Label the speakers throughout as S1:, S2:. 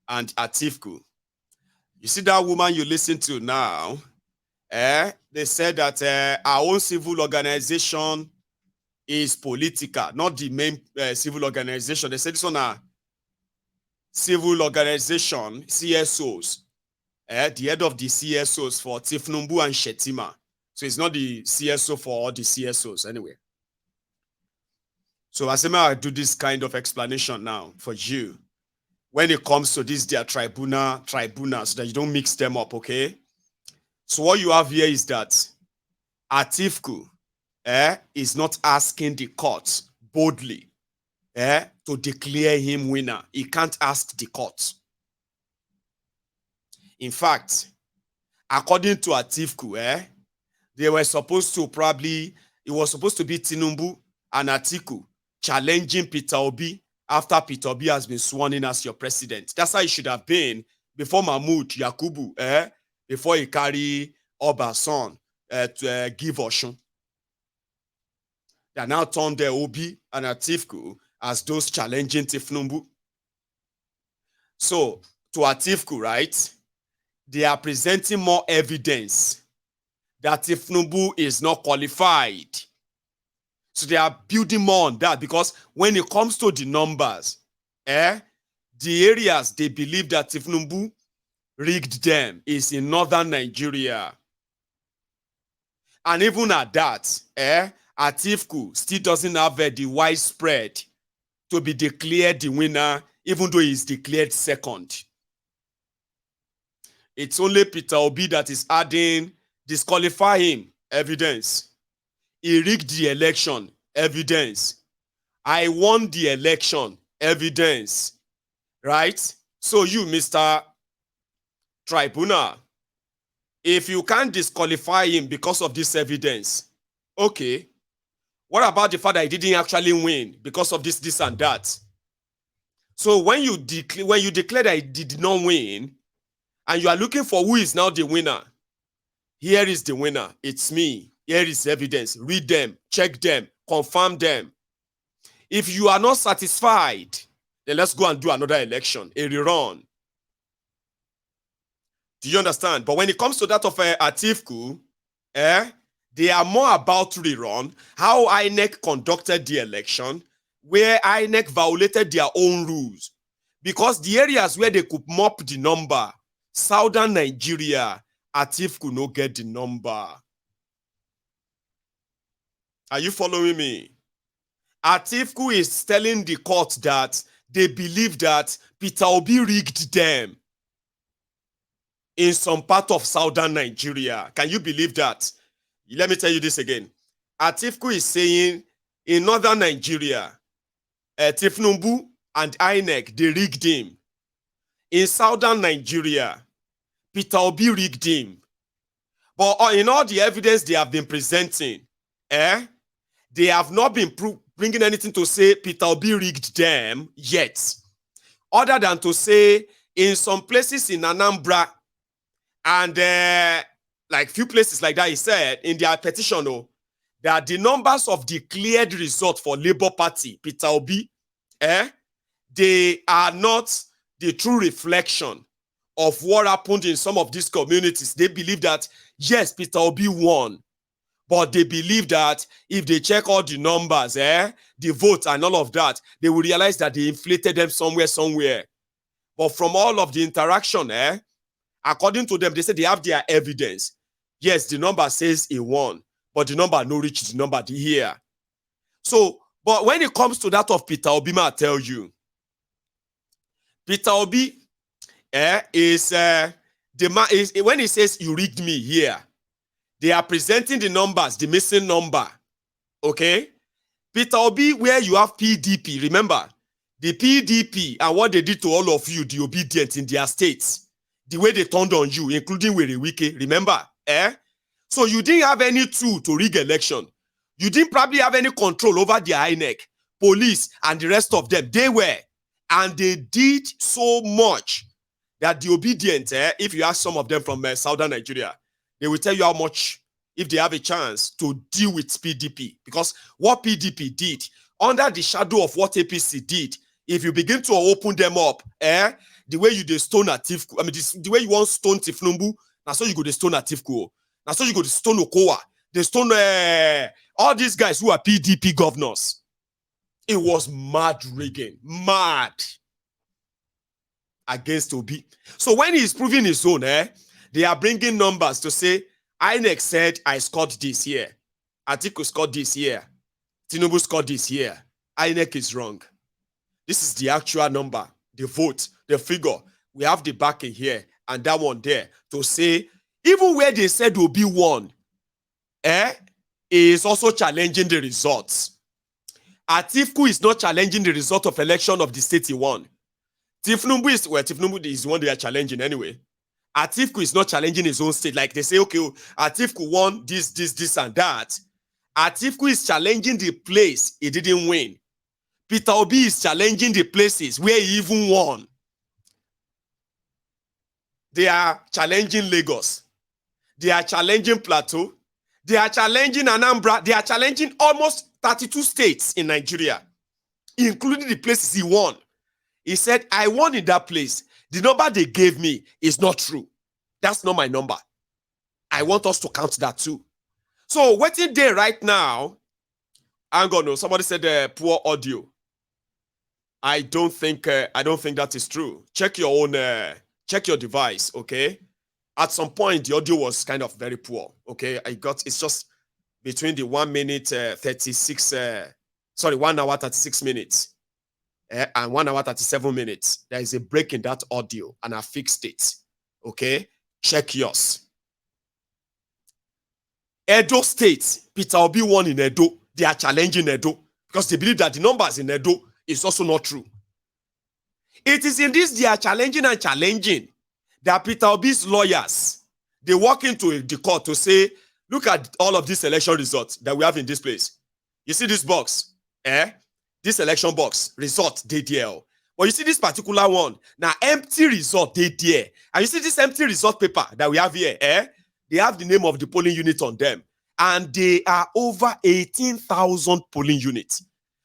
S1: and Atiku. You see that woman you listen to now? They said that our own civil organization is political, not the main civil organization. They said this one are civil organization, CSOs. The head of the CSOs for Tinubu and Shetima. So it's not the CSO for all the CSOs anyway. So I do this kind of explanation now for you. When it comes to this, their tribunal, so that you don't mix them up, okay? So what you have here is that Atiku is not asking the court boldly to declare him winner. He can't ask the court. In fact, according to Atiku, they were supposed to it was supposed to be Tinubu and Atiku challenging Peter Obi after Peter Obi has been sworn in as your president. That's how it should have been before Mahmoud Yakubu, before he carry Oba's son to give Oshun. They now turned the Obi and Atiku as those challenging Tinubu. So, to Atiku, right, they are presenting more evidence that Tinubu is not qualified. So they are building more on that, because when it comes to the numbers, the areas they believe that Tinubu rigged them is in northern Nigeria. And even at that, Atiku still doesn't have the widespread to be declared the winner, even though he's declared second. It's only Peter Obi that is adding disqualify him evidence. He rigged the election, evidence. I won the election, evidence. Right? So you, Mr. Tribunal, if you can't disqualify him because of this evidence, okay, what about the fact that he didn't actually win because of this and that? So when you declare that he did not win, and you are looking for who is now the winner, here is the winner. It's me. Here is evidence. Read them, check them, confirm them. If you are not satisfied, then let's go and do another election, a rerun. Do you understand? But when it comes to that of Atiku, they are more about rerun, how INEC conducted the election, where INEC violated their own rules. Because the areas where they could mop the number, southern Nigeria, Atiku no get the number. Are you following me? Atiku is telling the court that they believe that Peter Obi rigged them in some part of southern Nigeria. Can you believe that? Let me tell you this again. Atiku is saying in northern Nigeria, Tinubu and INEC, they rigged him. In southern Nigeria, Peter Obi rigged him. But in all the evidence they have been presenting, they have not been bringing anything to say Peter Obi rigged them yet. Other than to say in some places in Anambra and like few places like that, he said in their petition that the numbers of declared result for Labour Party, Peter Obi, they are not the true reflection of what happened in some of these communities. They believe that, yes, Peter Obi won. But they believe that if they check all the numbers, the votes and all of that, they will realize that they inflated them somewhere. But from all of the interaction, according to them, they say they have their evidence. Yes, the number says he won, but the number no reach the number here. So, but when it comes to that of Peter Obi, I tell you, Peter Obi is the man is when he says you rigged me here. They are presenting the numbers, the missing number. Okay? Peter Obi, where you have PDP, remember, the PDP and what they did to all of you, the obedient in their states, the way they turned on you, including Wiki, remember? So you didn't have any tool to rig election. You didn't probably have any control over the INEC, police, and the rest of them. They were. And they did so much that the obedient, if you ask some of them from southern Nigeria, they will tell you how much, if they have a chance, to deal with PDP. Because what PDP did, under the shadow of what APC did, if you begin to open them up, the way you dey stone Atiku, I mean, the way you want stone Tinubu, now so you go to stone Atiku, now so you go to stone Okowa, they stone all these guys who are PDP governors. It was mad rigging, mad against Obi. So when he's proving his own, they are bringing numbers to say, INEC said I scored this year, Atiku scored this year, Tinubu scored this year. INEC is wrong. This is the actual number, the vote, the figure. We have the backing here and that one there to say, even where they said Obi won, is also challenging the results. Atiku is not challenging the result of election of the state he won. Tinubu is the one they are challenging anyway. Atiku is not challenging his own state. Like they say, okay, Atiku won this, and that. Atiku is challenging the place he didn't win. Peter Obi is challenging the places where he even won. They are challenging Lagos. They are challenging Plateau. They are challenging Anambra. They are challenging almost 32 states in Nigeria, including the places he won. He said, I won in that place. The number they gave me is not true. That's not my number. I want us to count that too. So waiting there right now, I'm gonna know. Somebody said poor audio. I don't think that is true. Check your own, check your device, okay? At some point, the audio was kind of very poor, okay? It's just between the 1 minute 1 hour 36 minutes and 1 hour 37 minutes. There is a break in that audio and I fixed it, okay? Check yours. Edo State, Peter Obi won in Edo. They are challenging Edo because they believe that the numbers in Edo is also not true. It is in this they are challenging that Peter Obi's lawyers, they walk into the court to say, look at all of these election results that we have in this place. You see this box, this election box, result, they there. But you see this particular one, now empty result, they there. And you see this empty result paper that we have here, they have the name of the polling unit on them. And they are over 18,000 polling units,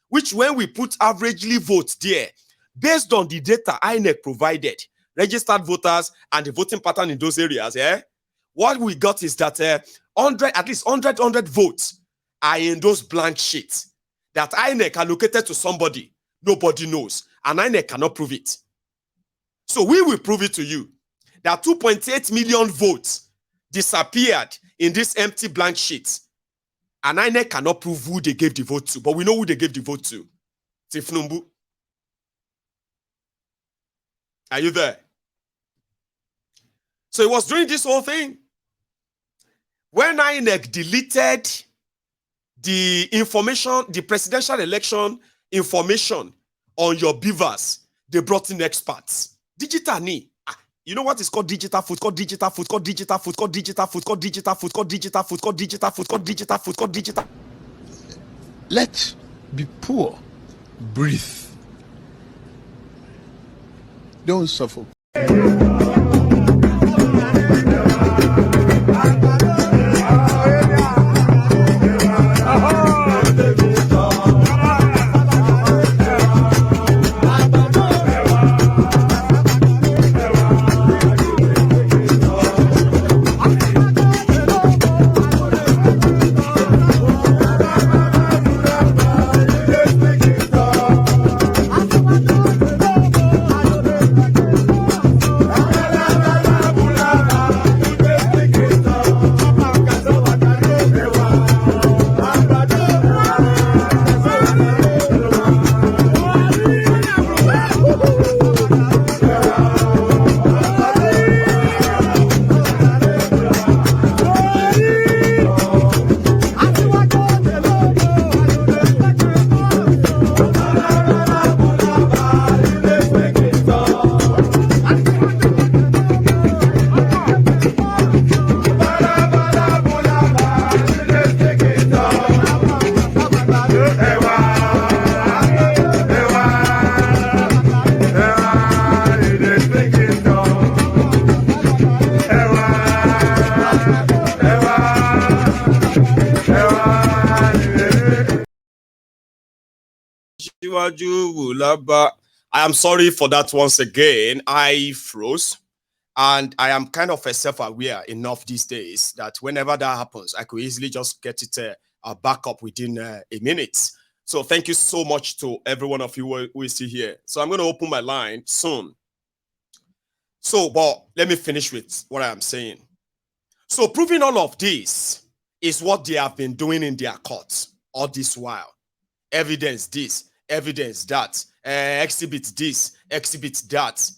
S1: which when we put averagely votes there, based on the data INEC provided, registered voters and the voting pattern in those areas, what we got is that at least 100 votes are in those blank sheets that INEC allocated to somebody, nobody knows, and INEC cannot prove it. So we will prove it to you that 2.8 million votes disappeared in this empty blank sheet, and INEC cannot prove who they gave the vote to, but we know who they gave the vote to. Tinubu. Are you there? So it was during this whole thing when INEC deleted the information, the presidential election information on your beavers, they brought in experts. Digital ni. You know what is called digital food? Called digital food, called digital food, called digital food, called digital food, called digital food, called digital food, called digital food, called digital.
S2: Let's be poor. Breathe. Don't suffer.
S1: Síwájú wò lábá I am sorry for that once again. I froze. And I am kind of self-aware enough these days that whenever that happens, I could easily just get it back up within a minute. So thank you so much to every one of you who is still here. So I'm going to open my line soon. So, but let me finish with what I am saying. So proving all of this is what they have been doing in their courts all this while. Evidence this, evidence that, exhibit this, exhibit that.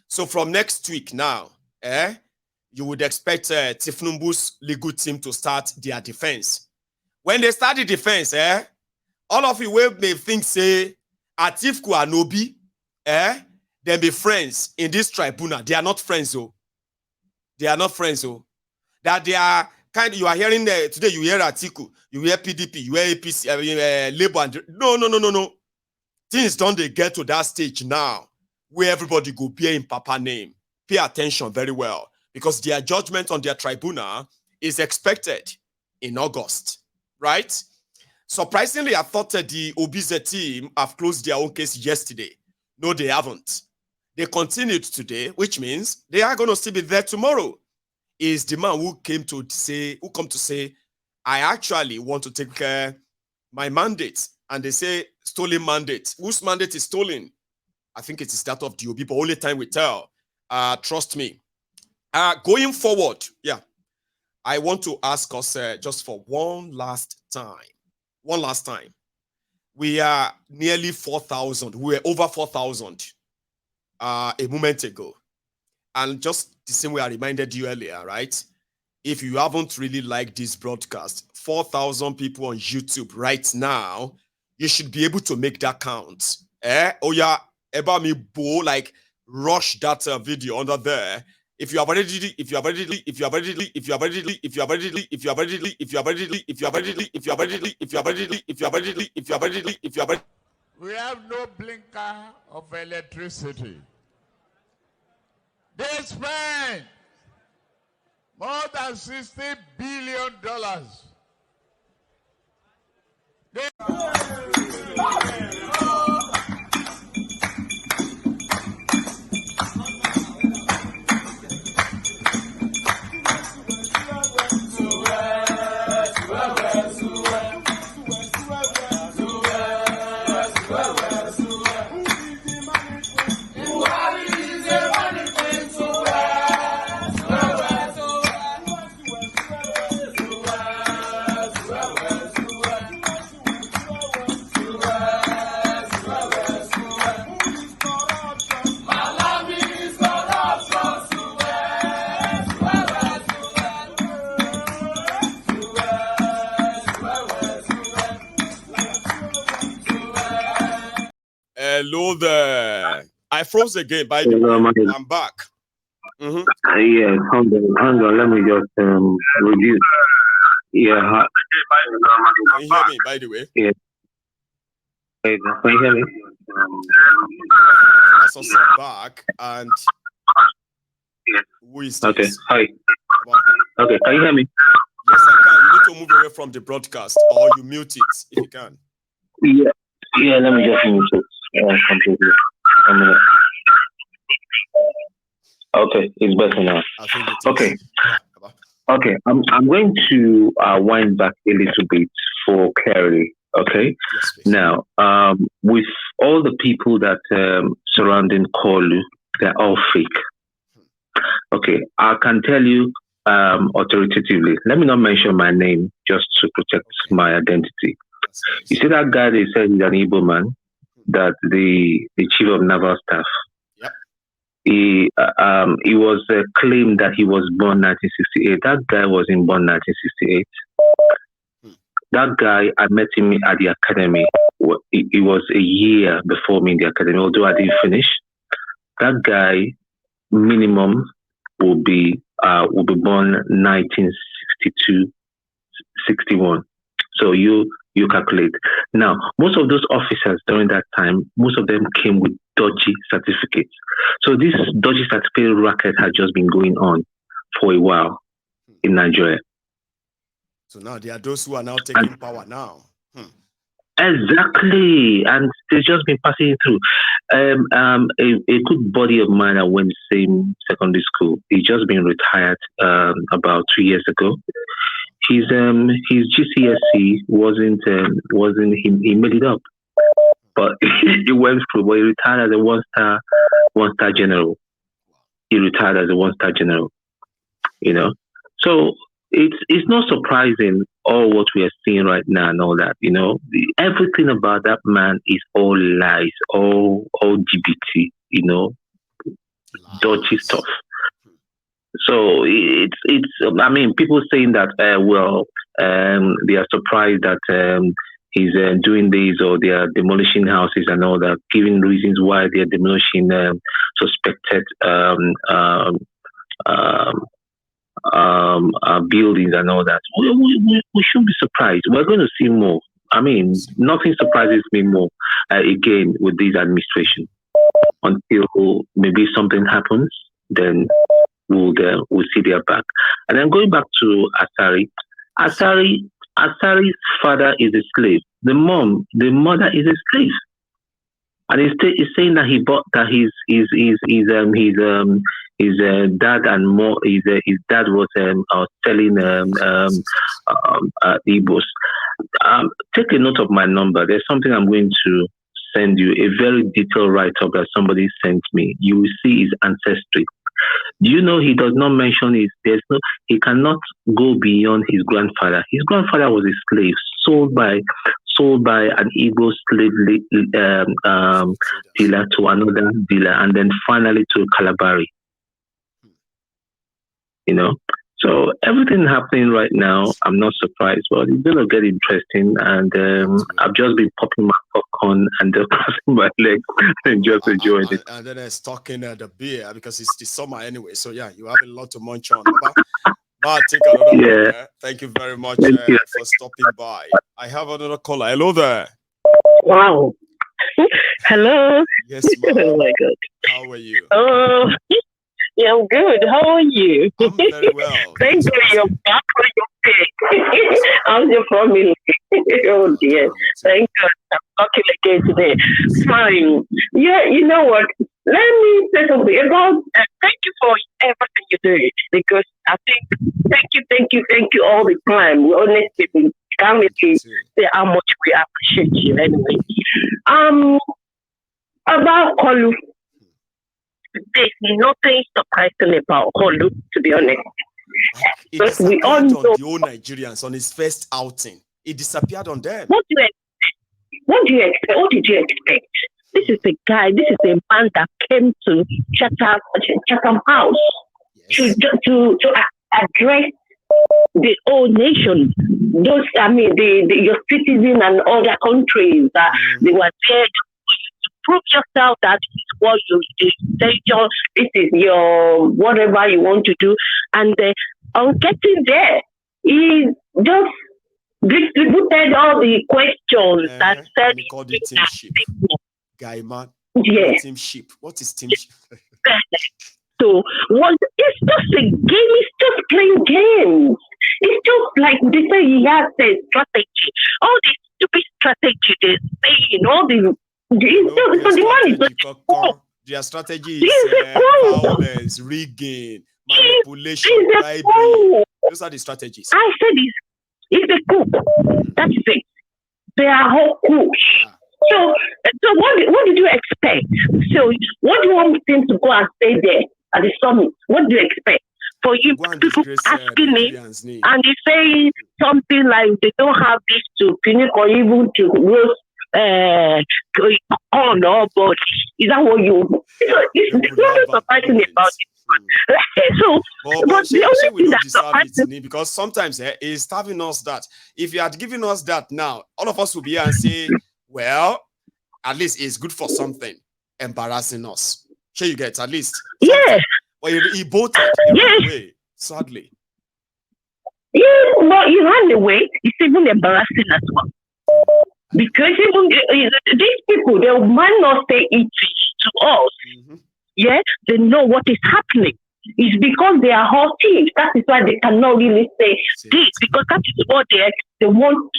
S1: So from next week now, you would expect Tinubu's legal team to start their defense. When they start the defense, all of you may think, say, Atiku and Obi, they be friends in this tribunal. They are not friends, oh. They are not friends, oh. That they are kind of, you are hearing today, you hear Atiku, you hear PDP, you hear APC, Labour. And, no. Things don't they get to that stage now where everybody go bear in Papa name. Pay attention very well because their judgment on their tribunal is expected in August, right? Surprisingly, I thought that the Obize team have closed their own case yesterday. No, they haven't. They continued today, which means they are going to still be there tomorrow. Is the man who come to say, I actually want to take my mandate, and they say stolen mandate. Whose mandate is stolen? I think it is that of the OB, but only time will tell. Trust me. Going forward, I want to ask us just for one last time. We are nearly 4,000. We were over 4,000 a moment ago. And just the same way I reminded you earlier, right? If you haven't really liked this broadcast, 4,000 people on YouTube right now, you should be able to make that count. Oh yeah, about me, bo, like rush that video under there. If you have already,
S3: we have no blinker of electricity. They spent more than $60 billion.
S1: Hello there. I froze again, by the way. I'm back.
S4: Yeah, hang on. Let me just reduce. Yeah.
S1: Can you hear me, by the way?
S4: Yeah. Can you hear me?
S1: That's us back. And who is this?
S4: Okay. Hi. Okay. Can you hear me?
S1: Yes, I can. You need to move away from the broadcast, or you mute it if you can.
S4: Yeah. Yeah. Let me just mute it. Completely. A minute. Okay, it's better now.
S1: I think it is.
S4: Okay.
S1: Yeah.
S4: Okay, I'm going to wind back a little bit for clarity. Okay.
S1: Yes, please.
S4: Now, with all the people that surrounding Kolu, they're all fake. Okay, I can tell you authoritatively. Let me not mention my name just to protect my identity. You see that guy they said he's an Igbo man, that the chief of naval staff.
S1: Yep.
S4: He was claimed that he was born 1968. That guy wasn't born 1968. That guy, I met him at the academy. He was a year before me in the academy, although I didn't finish. That guy, minimum, will be born 1962, 61. So you calculate. Now, most of those officers during that time, most of them came with dodgy certificates. So this dodgy certificate racket had just been going on for a while in Nigeria.
S1: So now there are those who are now taking power now.
S4: Exactly, and they've just been passing it through. A good buddy of mine, I went to same secondary school. He's just been retired about 2 years ago. His GCSE wasn't he made it up, but he went through. But he retired as a one star general. He retired as a one-star general. You know, so it's not surprising all what we are seeing right now and all that. Everything about that man is all lies, all GBT. Dodgy stuff. So it's. I mean, people saying that they are surprised that he's doing this or they are demolishing houses and all that, giving reasons why they are demolishing suspected buildings and all that. We shouldn't be surprised. We're going to see more. I mean, nothing surprises me more again with this administration. Until maybe something happens, then we'll see their back. And then going back to Asari's father is a slave. The mother is a slave. And he's saying that he bought that his dad and more his dad was selling Igbos. Take a note of my number. There's something I'm going to send you, a very detailed write-up that somebody sent me. You will see his ancestry. Do you know he does not mention he cannot go beyond his grandfather. His grandfather was a slave, sold by an Igbo slave dealer to another dealer, and then finally to Calabari. So everything happening right now, I'm not surprised, but it's going to get interesting. And I've just been popping my popcorn and just crossing my legs and just enjoying it.
S1: And then stocking the beer because it's the summer anyway. So yeah, you have a lot to munch on. But take another one. Thank you very much for stopping by. I have another caller. Hello there.
S5: Wow. Hello.
S1: Yes, ma'am.
S5: Oh my God.
S1: How are you?
S5: Oh. Yeah, I'm good. How are you?
S1: I'm very well.
S5: Thank you. You're back on your page. How's your family? Oh dear. Thank God. I'm talking again today. Fine. Yeah, you know what? Let me say something about thank you for everything you do. Because I think thank you all the time. We honestly can't really say how much we appreciate you anyway. About Kolu. There's nothing surprising about Kolu, to be honest.
S1: But we all know the old Nigerians on his first outing. It disappeared on them.
S5: What do you expect? What did you expect? This is a guy. This is a man that came to Chatham House to address the whole nation. Those, your citizens and other countries that they were there. Prove yourself that this is what you do. This is your whatever you want to do. And on getting there, he just distributed all the questions that said.
S1: He called it team ship. Guy, man.
S5: Yeah.
S1: Team ship. What is team ship?
S5: So it's just a game. It's just playing games. It's just like they say he has a strategy. All this stupid strategy they're saying, all the
S1: their strategy is violence, rigging, manipulation, bribery. Those are the strategies.
S5: I said it's a coup. That's it. They are all coups. So what did you expect? So what do you want him to go and stay there at the summit? What do you expect? For you people asking me and they say something like they don't have this to finish or even to roast on nobody. Is that what you? It's not surprising about it. So, but the only thing that's surprising
S1: because sometimes it's starving us that if you had given us that now, all of us will be here and say, well, at least it's good for something, embarrassing us. Sure, you get at least.
S5: Yeah.
S1: But he bolted away, sadly.
S5: Yeah, but he ran away. It's even embarrassing as well. Because even these people, they might not say it to us. Mm-hmm. Yeah, they know what is happening. It's because they are all thieves. That is why they cannot really say this, because that is what they want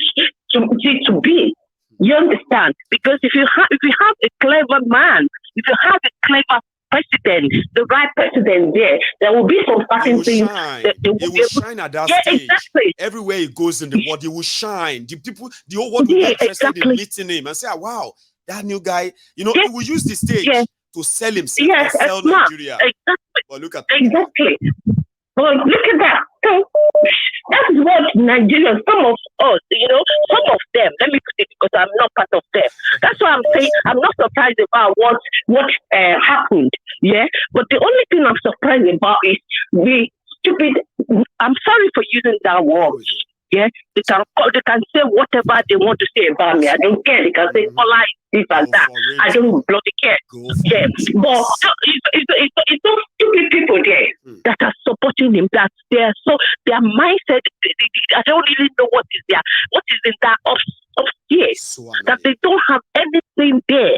S5: to be. You understand? Because if you have a clever man, if you have a clever president, the right president there will be some certain things that they will
S1: be shine at that stage.
S5: Exactly.
S1: Everywhere he goes in the world, he will shine. The whole world will be interested in meeting him and say, wow, that new guy, he will use the stage to sell himself, to sell Nigeria.
S5: Exactly.
S1: But look at
S5: exactly. Well, look at that. So that's what Nigerians, some of us, some of them, let me put it because I'm not part of them. That's why I'm saying I'm not surprised about what happened. Yeah. But the only thing I'm surprised about is the stupid, I'm sorry for using that word. Yeah, they can say whatever they want to say about me. I don't care. They can say all this and that. I don't bloody care. Yeah, but it's those stupid people there that are supporting him. That their mindset. I don't really know what is in that upstairs. That they don't have anything there.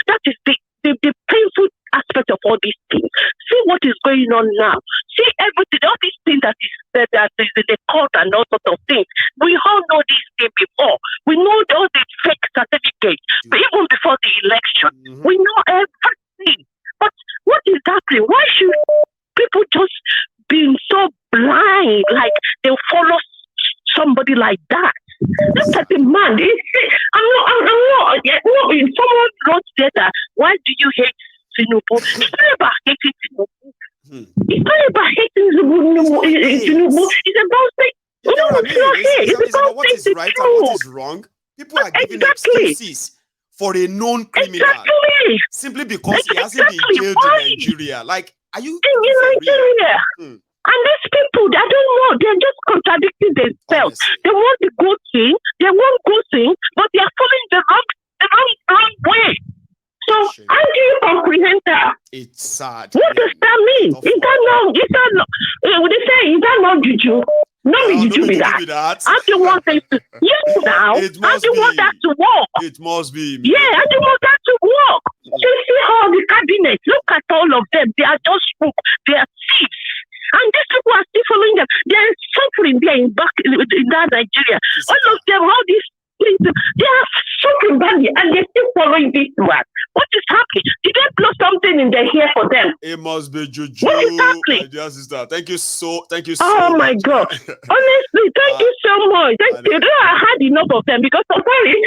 S5: That is the painful aspect of all these things. See what is going on now. See everything, all these things that is in the court and all sorts of things. We all know these things before. We know all the fake certificates, but even before the election, we know everything. But what is happening? Why should people just be so blind, like they'll follow somebody like that? Look at the man. I'm not. Someone wrote there, why do you hate Tinubu? It's not about hating Tinubu. It's not about hating Tinubu. It's about saying,
S1: it's about what is right and what is wrong. People are giving excuses for a known criminal simply because he hasn't been jailed in Nigeria. Like, are you
S5: in Nigeria? And these people, I don't know, they're just contradicting themselves.
S1: Honestly.
S5: They want the good thing, but they are following the wrong way. So how do you comprehend that?
S1: It's sad.
S5: What does that mean? Is that not juju? No, juju be that. I don't want them to. Yes, now. I don't want that to work.
S1: It must be.
S5: Yeah, I don't want that to work. You see how the cabinet, look at all of them. They are just spook. They are thieves. And these people are still following them. They are suffering there in that Nigeria. All of them, all these things, they are suffering badly and they're still following this one. What is happening? Did they blow something in their hair for them?
S1: It must be juju.
S5: What is happening?
S1: My dear sister, thank you so
S5: oh
S1: much.
S5: My God. Honestly, thank you so much. Thank you. I had enough of them because I'm sorry.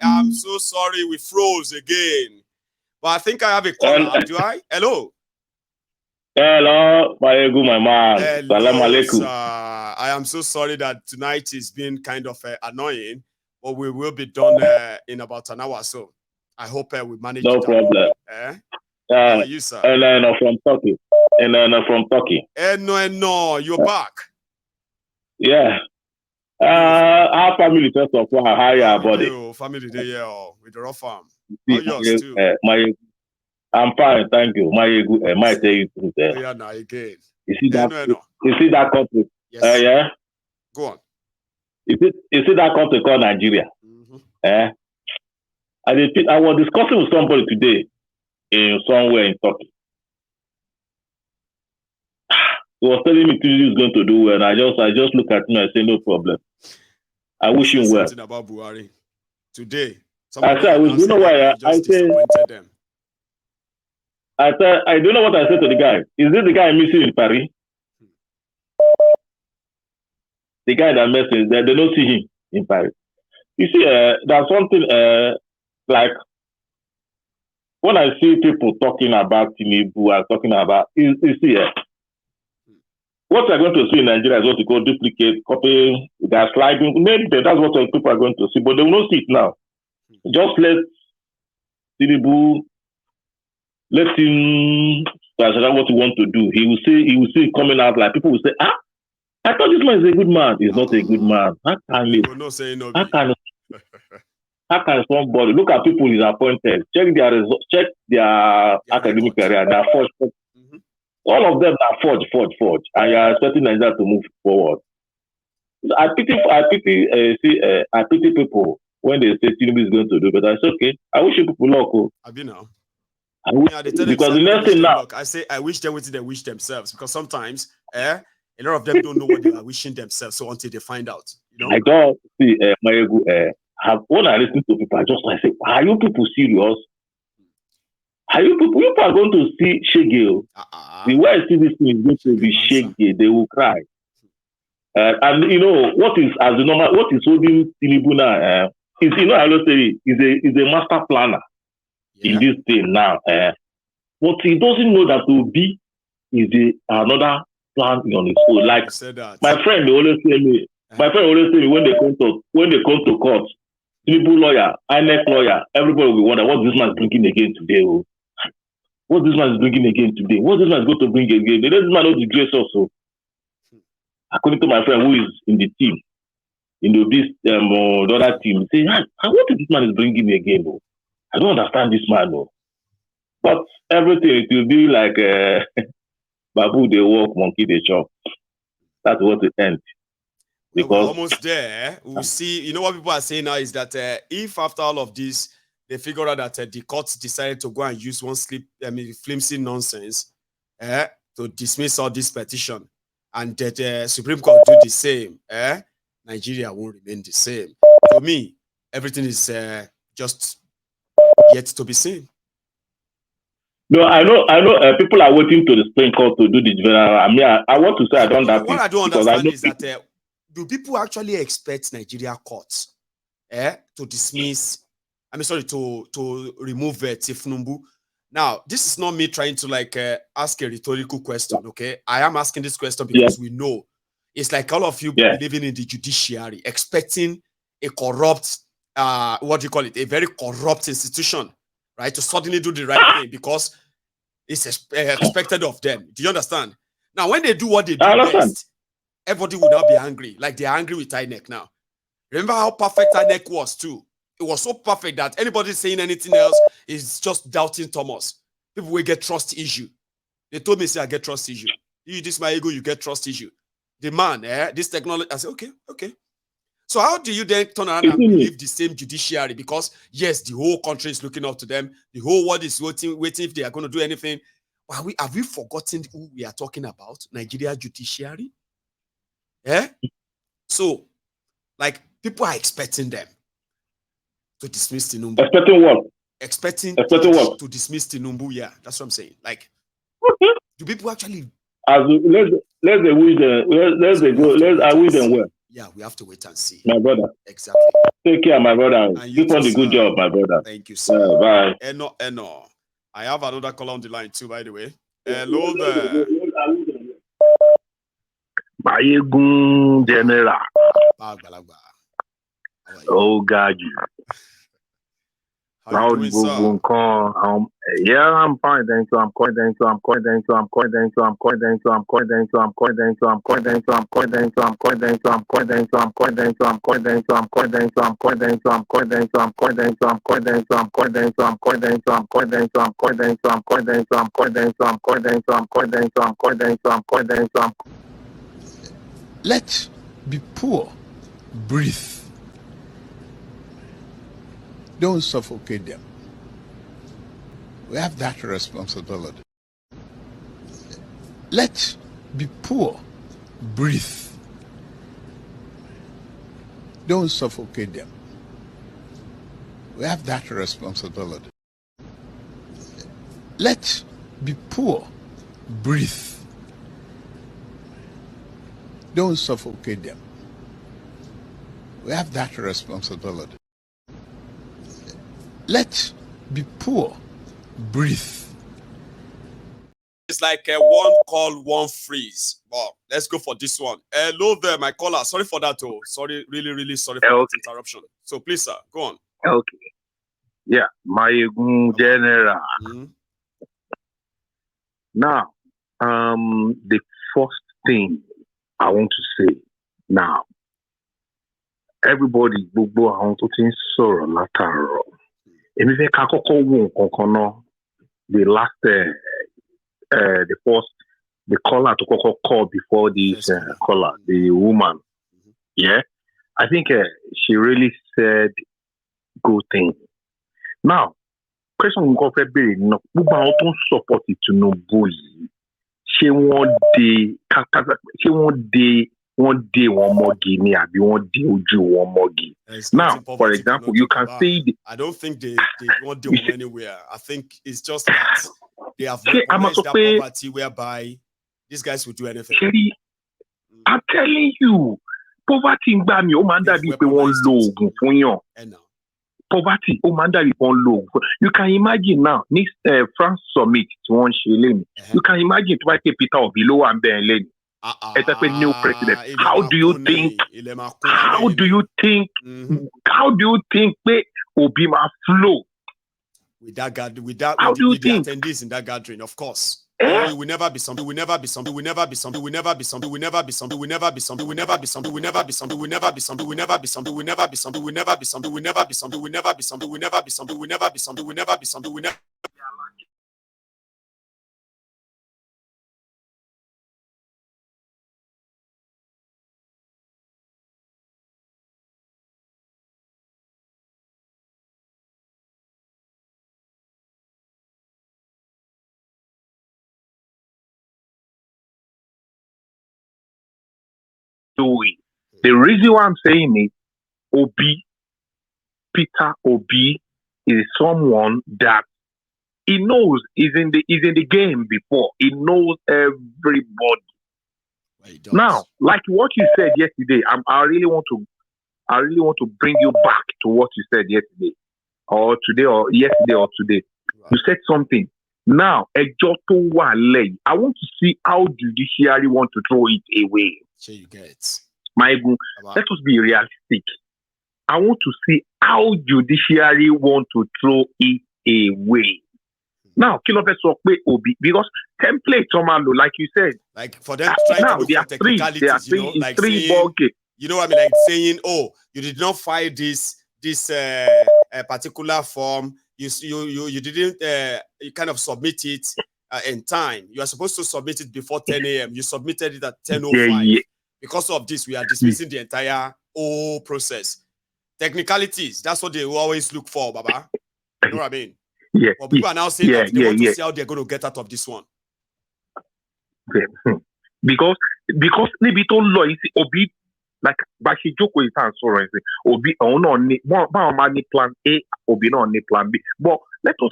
S1: I'm so sorry we froze again. But I think I have a caller. Do I? Hello.
S6: Hello, my man. Salam alaikum.
S1: I am so sorry that tonight is being kind of annoying, but we will be done in about an hour or so. I hope we manage.
S6: No problem.
S1: How are you, sir?
S6: No, from Turkey. From Turkey.
S1: No, you're back.
S6: Yeah. Our family first of all, how are your body?
S1: Family there, with the rough farm.
S6: Yours too. I'm fine, thank you. My tell you truth.
S1: Yeah, now again.
S6: You see that country?
S1: Yes.
S6: Yeah.
S1: Go on.
S6: You see that country called Nigeria? I was discussing with somebody today in somewhere in Turkey. He was telling me Tinubu is going to do well, and I just look at him and say, no problem. I wish him well.
S1: Something about Buhari today.
S6: I said, you know why I said.
S1: Them.
S6: I said, I don't know what I said to the guy. Is this the guy missing in Paris? The guy that messes, they don't see him in Paris. You see, there's something like when I see people talking about Tinubu and talking about, you see, what they're going to see in Nigeria is what you call duplicate, copy, they're sliding. Maybe that's what people are going to see, but they will not see it now. Just let Tinubu, let him that's what he wants to do. He will see coming out like people will say, I thought this man is a good man. He's not a good man. How can somebody look at people he's appointed, check their results, check their academic career, their forged. All of them are forged, and you are expecting Nigeria to move forward. I pity people when they say Tinubu is going to do, but I say, okay, I wish you people luck.
S1: I be now.
S6: Because the next thing now,
S1: I say I wish them what they wish themselves, because sometimes a lot of them don't know what they are wishing themselves. So until they find out, you know.
S6: I don't see when I listen to people, I just like say, are you people serious? Are you people are going to see Shege? The way I see this thing is going to be Shege. They will cry. And you know what is holding Tinubu now? Is I always say is a master planner in this thing now. But he doesn't know that Obi is another plan on his own. Like my friend, they always tell me. My friend always tell me when they come to court, Tinubu lawyer, INEC lawyer, everybody will wonder what this man is bringing again today. What this man is bringing again today? What this man is going to bring again? This man knows the grace also. According to my friend who is in the team, in the other team, say, what is this man is bringing again? I don't understand this man. But everything, it will be like Babu, they walk, monkey, they chop. That's what it ends.
S1: Because we're almost there. We'll see. You know what people are saying now is that if after all of this, they figure out that the courts decided to go and use one flimsy nonsense to dismiss all this petition, and that the Supreme Court do the same, Nigeria won't remain the same. To me, everything is just yet to be seen.
S6: No, I know. People are waiting to the Supreme Court to do the general. I mean, I want to say I don't.
S1: What I don't understand is that do people actually expect Nigeria courts to dismiss? To remove Tinubu. Now, this is not me trying to ask a rhetorical question, okay? I am asking this question because we know it's like all of you living in the judiciary, expecting a corrupt, a very corrupt institution, right? To suddenly do the right thing because it's expected of them. Do you understand? Now, when they do what they do best, everybody would now be angry, like they're angry with INEC now. Remember how perfect INEC was too? It was so perfect that anybody saying anything else is just doubting Thomas. People will get trust issue. They told me, say, I get trust issue. You, this my ego, you get trust issue. The man, this technology, I said, okay. So how do you then turn around and believe the same judiciary? Because yes, the whole country is looking up to them. The whole world is waiting if they are going to do anything. Have we forgotten who we are talking about? Nigeria judiciary? So, people are expecting them to dismiss Tinubu.
S6: Expecting what?
S1: Expecting what? To dismiss Tinubu, yeah. That's what I'm saying. Do people actually...
S6: Let's wish them, I wish them well.
S1: Yeah, we have to wait and see.
S6: My brother.
S1: Exactly.
S6: Take care, my brother. Keep on the good job, my brother.
S1: Thank you, sir.
S6: Bye.
S1: Eno. I have another call on the line too, by the way. Hello there.
S7: Bayegun General. Oh God, you.
S1: How you doing, sir?
S7: Yeah, I'm fine. Thank you. I'm calling.
S2: Let's be poor, breathe. Don't suffocate them. We have that responsibility. Let's be poor. Breathe. Don't suffocate them. We have that responsibility. Let's be poor. Breathe. Don't suffocate them. We have that responsibility. Let's be poor. Breathe.
S1: It's like a one call, one freeze. Wow, let's go for this one. Hello there, my caller. Sorry for that, oh. Sorry, really sorry for that interruption. So please, sir, go on.
S7: Okay. Yeah, Mayegun General. Now, the first thing I want to say now, everybody, gbogbo àwọn tó ti ń sọ̀rọ̀ látàárọ̀. Èmi fẹ́ ká kọ́kọ́ wo nǹkan náà. The caller to call before this caller, the woman. Yeah, I think she really said good thing. Now, question nǹkan fẹ́ béèrè náà, gbogbo àwọn tó ń support Tinubu yìí, ṣé wọ́n dé wọn mọ́gi ni àbí wọ́n dé ojú wọn mọ́gi? Now, for example, you can say
S1: I don't think they won't do anywhere. I think it's just that they have recognized that poverty whereby these guys will do anything.
S7: I'm telling you, poverty in Bami, ó máa ń dàbí pé wọ́n lo oògùn fún yàn. Poverty, ó máa ń dàbí pé wọ́n lo oògùn. You can imagine now, this France summit tí wọ́n ṣe lẹ́nu. You can imagine tó bá pé Peter Obi ló wà ń bẹ̀rẹ̀ lẹ́nu. It's a new president. How do you think pé Obi máa flow?
S1: With the attendees in that gathering, of course. It will never be something. We never be something. We never be something. We never be something. We never be something. We never be something. We never be something. We never be something. We never be something. We never be something. We never be something. We never be something. We never be something. We never be something. We never be something. We never be something. We never be something. We never.
S7: Doing. The reason why I'm saying it, Peter Obi is someone that he knows is in the game before. He knows everybody. Now, like what you said yesterday, I really want to bring you back to what you said yesterday, or today, or yesterday, or today. Right. You said something. Now, I want to see how judiciary want to throw it away.
S1: Sure you get.
S7: Let us be realistic. I want to see how judiciary want to throw it away. Now, because template like you said,
S1: like for them to try to look for technicalities, like saying, you know what I mean, like saying, oh, you did not file this particular form, you didn't you kind of submit it in time. You are supposed to submit it before 10 a.m. You submitted it at 10:05. Yeah. Because of this, we are dismissing the entire whole process. Technicalities, that's what they always look for, Baba. You know what I mean?
S7: Yeah.
S1: But people are now saying that they want to see how they're going to get out of this one.
S7: Because maybe to law is Obi, like Bashi Joko is answering Obi on plan A, Obi on plan B. But let us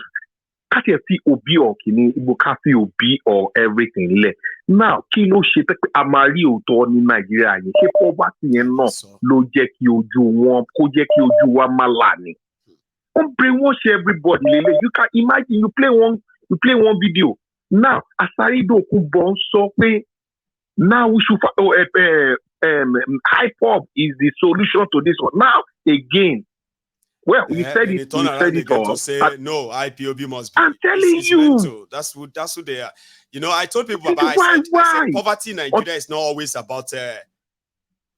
S7: can't see Obi or Kini, can't see Obi or everything. Now, Kilo shape Amari to in Nigeria, shape poverty and no logic you do one, project you do one malani. Don't brainwash everybody. You can imagine you play one video. Now, Asari do kubon so now we should hype up is the solution to this one. Now again. Well, you said it. You said it all.
S1: To say no, IPOB must be.
S7: I'm telling you,
S1: that's who they are. You know, I told people about. I said poverty in Nigeria is not always about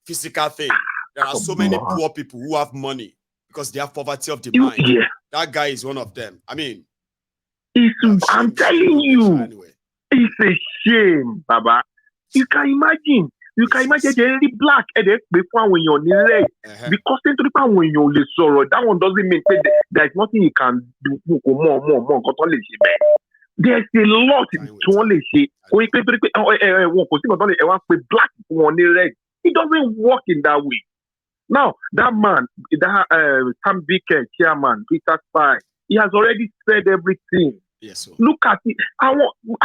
S1: physical thing. There are so many poor people who have money because they have poverty of the mind. Yeah. That guy is one of them. I mean,
S7: I'm telling you, anyway. It's a shame, Baba. You can imagine You can imagine the only black and before when you're red. Because to the point when you sorrow, that one doesn't mean there's nothing you can do more. There's a lot to only say. Black one red. It doesn't work in that way. Now, that man, that Tambik chairman, Peter Spy, he has already said everything.
S1: Yes, sir.
S7: Look at it. I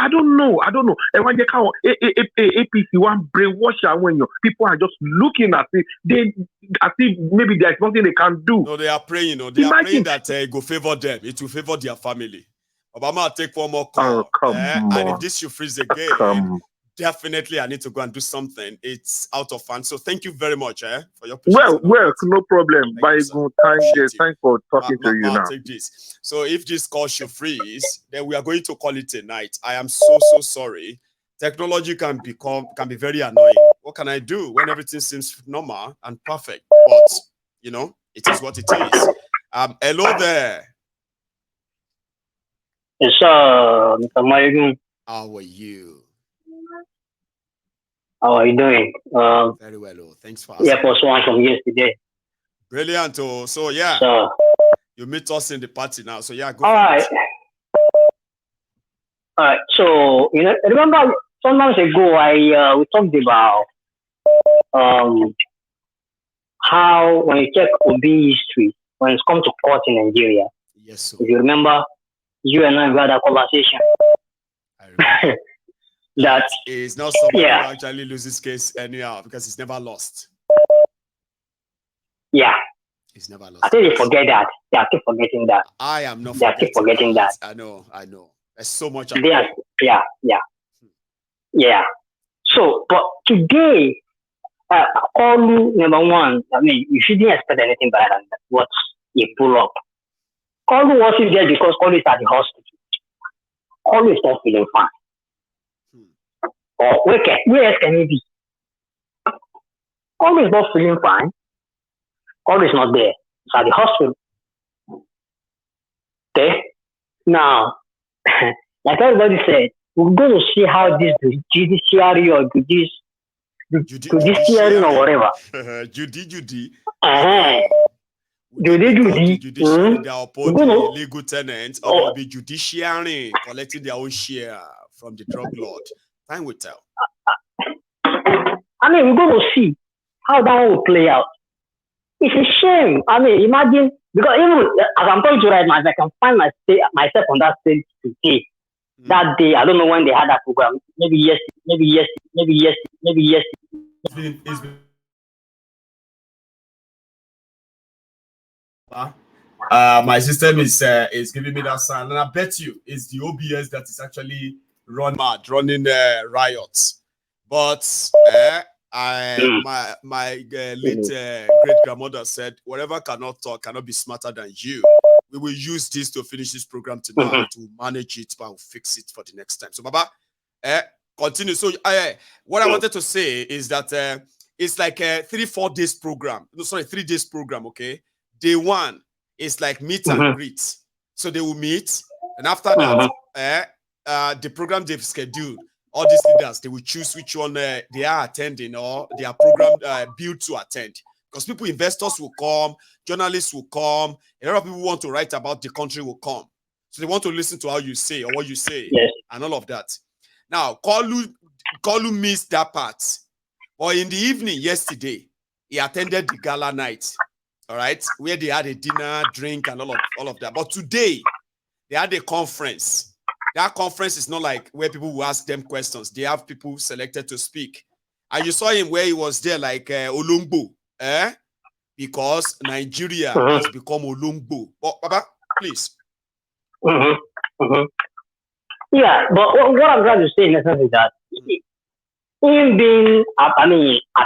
S7: don't know. And when they come, APC one brainwash when people are just looking at it, I think maybe there's nothing they can do.
S1: No, they are praying. They are praying that it will favor them. It will favor their family. Obama will take one more call. And if this should freeze again, definitely I need to go and do something. It's out of hand. So thank you very much for your patience.
S7: Well, no problem. Thanks for talking to you now.
S1: Take this. So if this call should freeze, then we are going to call it a night. I am so sorry. Technology can be very annoying. What can I do when everything seems normal and perfect? But it is what it is. Hello there.
S8: Yes, sir. Mr. Mayogun.
S1: How are you?
S8: How are you doing?
S1: Very well. Thanks for asking.
S8: Yeah, for someone from yesterday.
S1: Brilliant. So yeah,
S8: so,
S1: you meet us in the party now. So yeah, go.
S8: All right. All right. So remember some months ago, we talked about how when you check Obi history when it's come to court in Nigeria.
S1: Yes, sir.
S8: If you remember, you and I had a conversation.
S1: I remember.
S8: That
S1: is not somebody who actually loses case anyhow because he's never lost.
S8: Yeah.
S1: He's never lost.
S8: I think they forget that. They are keep forgetting that.
S1: I am not
S8: forgetting. They keep forgetting that.
S1: I know. There's so much.
S8: Yeah. So, but today, Olu, number one, I mean, you shouldn't expect anything better than what you pull up. Olu wasn't there because Olu is at the hospital. Olu is not feeling fine. Or where else can he be? Olu is not feeling fine. Olu is not there. It's at the hospital. Okay? Now, like everybody said, we're going to see how this judiciary or judiciary or whatever.
S1: Judy.
S8: Judy.
S1: They are opposing legal tenants or will be judiciary collecting their own share from the drug lord. Time will tell.
S8: I mean, we're going to see how that will play out. It's a shame. I mean, imagine, because even as I'm going to right now, if I can find myself on that stage today, that day, I don't know when they had that program, maybe yesterday.
S1: My system is giving me that sign, and I bet you it's the OBS that is actually running riots. But my late great grandmother said, "Whatever cannot talk cannot be smarter than you." We will use this to finish this program tonight. To manage it, but we'll fix it for the next time. So, Baba, continue. So, what I wanted to say is that it's like a 3-4 days program. No, sorry, 3 days program. Okay, day one is like meet and greet. So they will meet, and after that, the program they've scheduled, all these leaders, they will choose which one they are attending or their program built to attend. Because people, investors will come, journalists will come, a lot of people want to write about the country will come. So they want to listen to how you say or what you say and all of that. Now, Kolu missed that part. But in the evening yesterday, he attended the gala night, all right, where they had a dinner, drink, and all of that. But today, they had a conference. That conference is not like where people will ask them questions. They have people selected to speak. And you saw him where he was there like Olumbo. Because Nigeria has become Olumbo. But Baba, please.
S8: Yeah, but what I'm trying to say in essence is that him being, at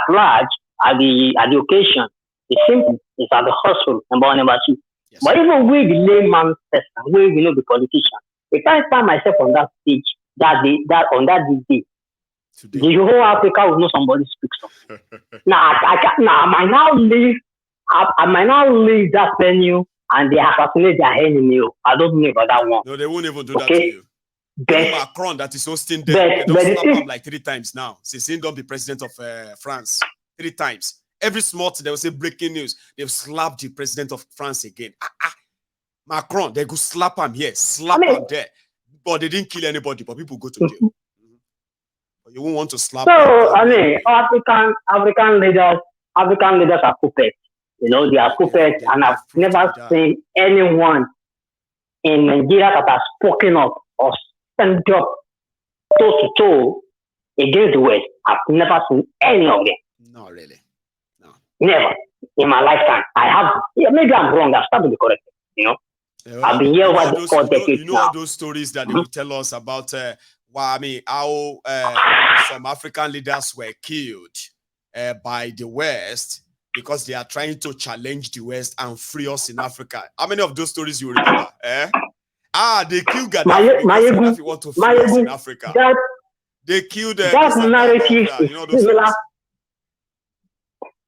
S8: large at the occasion, it's simple. It's at the hospital, number one, number two. Yes. But even with the layman person, we know the politician, if I find myself on that stage on that day, the whole Africa will know somebody speaks of. Now, I might now leave that venue and they assassinate their enemy. I don't know about that one.
S1: No, they won't even do that to you. Macron that is hosting them. They don't slap him like 3 times now. Since he don't be president of France 3 times. Every smart they will say breaking news. They've slapped the president of France again. Macron, they go slap him here, slap him there. But they didn't kill anybody, but people go to jail. But you won't want to slap.
S8: So African leaders are puppets. You know, they are puppets, and I've never seen anyone in Nigeria that has spoken up or stand up toe to toe against the West. I've never seen any of them.
S1: No, really. No.
S8: Never in my lifetime. I have. Maybe I'm wrong. I've started to be corrected. You know. I've been here over the 4 decades
S1: now. All those stories that they will tell us about how some African leaders were killed by the West because they are trying to challenge the West and free us in Africa. How many of those stories you remember? They killed Gaddafi because Gaddafi want to free us in Africa. They killed
S8: that narrative is similar.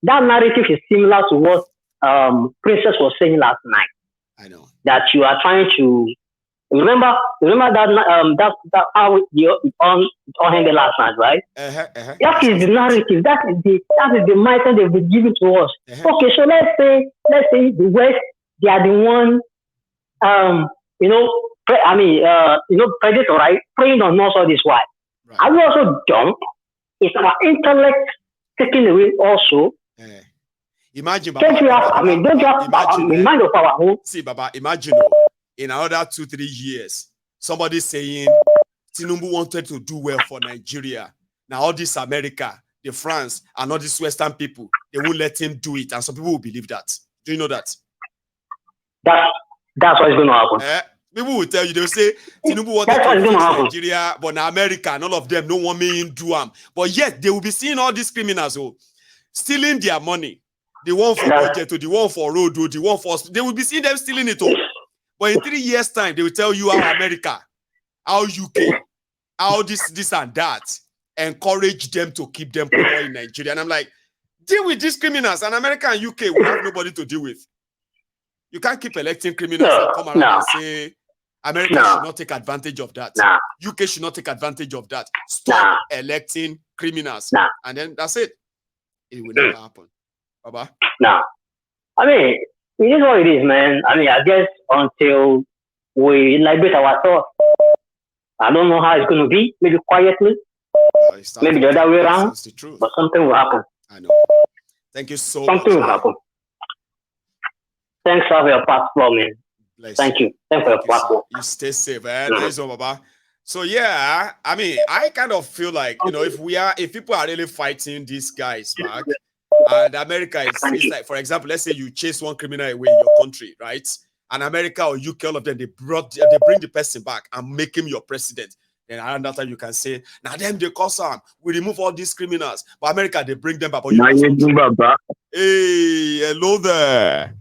S8: That narrative is similar to what Princess was saying last night.
S1: I know
S8: that you are trying to remember that how you on last night, right? That is the narrative. That is the mindset they've been giving to us. Okay, so let's say the West, they are the one predator, right? Preying on us all this while. Right. Are we also dumb? Is our intellect taken away also?
S1: Imagine, Baba,
S8: don't you have mind of our own?
S1: See, Baba, imagine in another 2-3 years, somebody saying Tinubu wanted to do well for Nigeria. Now all this America, the France, and all these Western people, they won't let him do it, and some people will believe that. Do you know that?
S8: That's what's going to happen.
S1: People will tell you, they'll say Tinubu wanted to fix Nigeria, but now America and all of them don't want me to do them. But yet they will be seeing all these criminals stealing their money. The one for budget, the one for road, the one for... They will be seeing them stealing it all. But in 3 years' time, they will tell you how America, how UK, how this and that, encourage them to keep them poor in Nigeria. And I'm like, deal with these criminals. And America and UK will have nobody to deal with. You can't keep electing criminals and come around and say, America should not take advantage of that. UK should not take advantage of that. Stop electing criminals. And then that's it. It will never happen. Baba?
S8: No. I mean, it is what it is, man. I mean, I guess until we liberate ourselves, I don't know how it's going to be. Maybe quietly. Maybe the other way around. But something will happen.
S1: I know. Thank you so much.
S8: Something will happen. Thanks for your platform, man. Thank you. Thanks for your platform.
S1: You stay safe, man. Nice one, Baba. So yeah, I mean, I kind of feel like, if people are really fighting these guys back, and America is like, for example, let's say you chase one criminal away in your country, right? And America or UK, all of them, they bring the person back and make him your president. Then around that time you can say, now them they cause harm. We remove all these criminals. But America, they bring them back. But hey, hello there.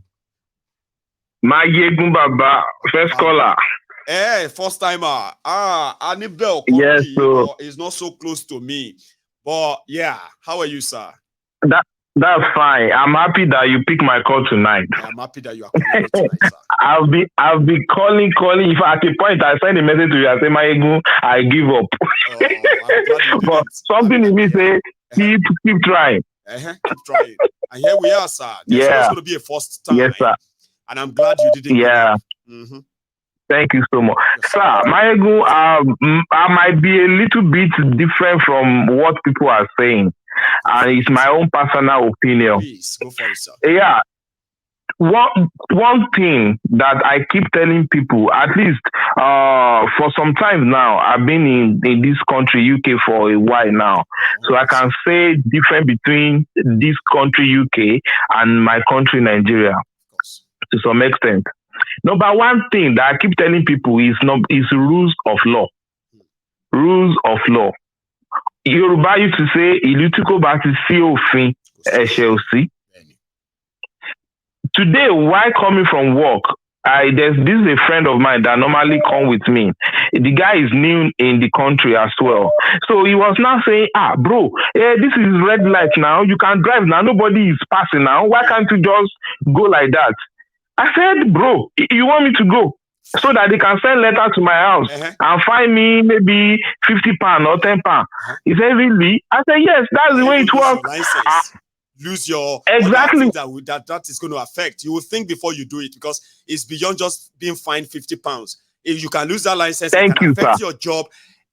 S7: Baba, first caller.
S1: Hey, first timer. Anibel is not so close to me. But yeah, how are you, sir?
S7: That's fine. I'm happy that you picked my call tonight.
S1: I'm happy that you are calling tonight, sir.
S7: I'll be calling. If at a point I send a message to you, I say, Maegu, I give up. But something in me say, keep trying.
S1: Keep trying. And here we are, sir. There's always going to be a first time.
S7: Yes, sir.
S1: And I'm glad you didn't.
S7: Yeah. Mm-hmm. Thank you so much. Sir, Maegu, I might be a little bit different from what people are saying. And it's my own personal opinion.
S1: Please, go for it, sir.
S7: Yeah. One thing that I keep telling people, at least for some time now, I've been in this country, UK, for a while now. So I can say difference between this country, UK, and my country, Nigeria, to some extent. Number one thing that I keep telling people is rules of law. Rules of law. Yoruba used to say, "Ilutiko bati si ofin, SLC." Today, while coming from work, this is a friend of mine that normally come with me. The guy is new in the country as well. So he was now saying, bro, this is red light now. You can drive now. Nobody is passing now. Why can't you just go like that? I said, bro, you want me to go? so that they can send letter to my house and find me maybe £50 or £10. He said, really? I said, yes, that's the way it works.
S1: Lose your
S7: exactly
S1: that is going to affect. You will think before you do it, because it's beyond just being fined £50. If you can lose that license, it can affect your job,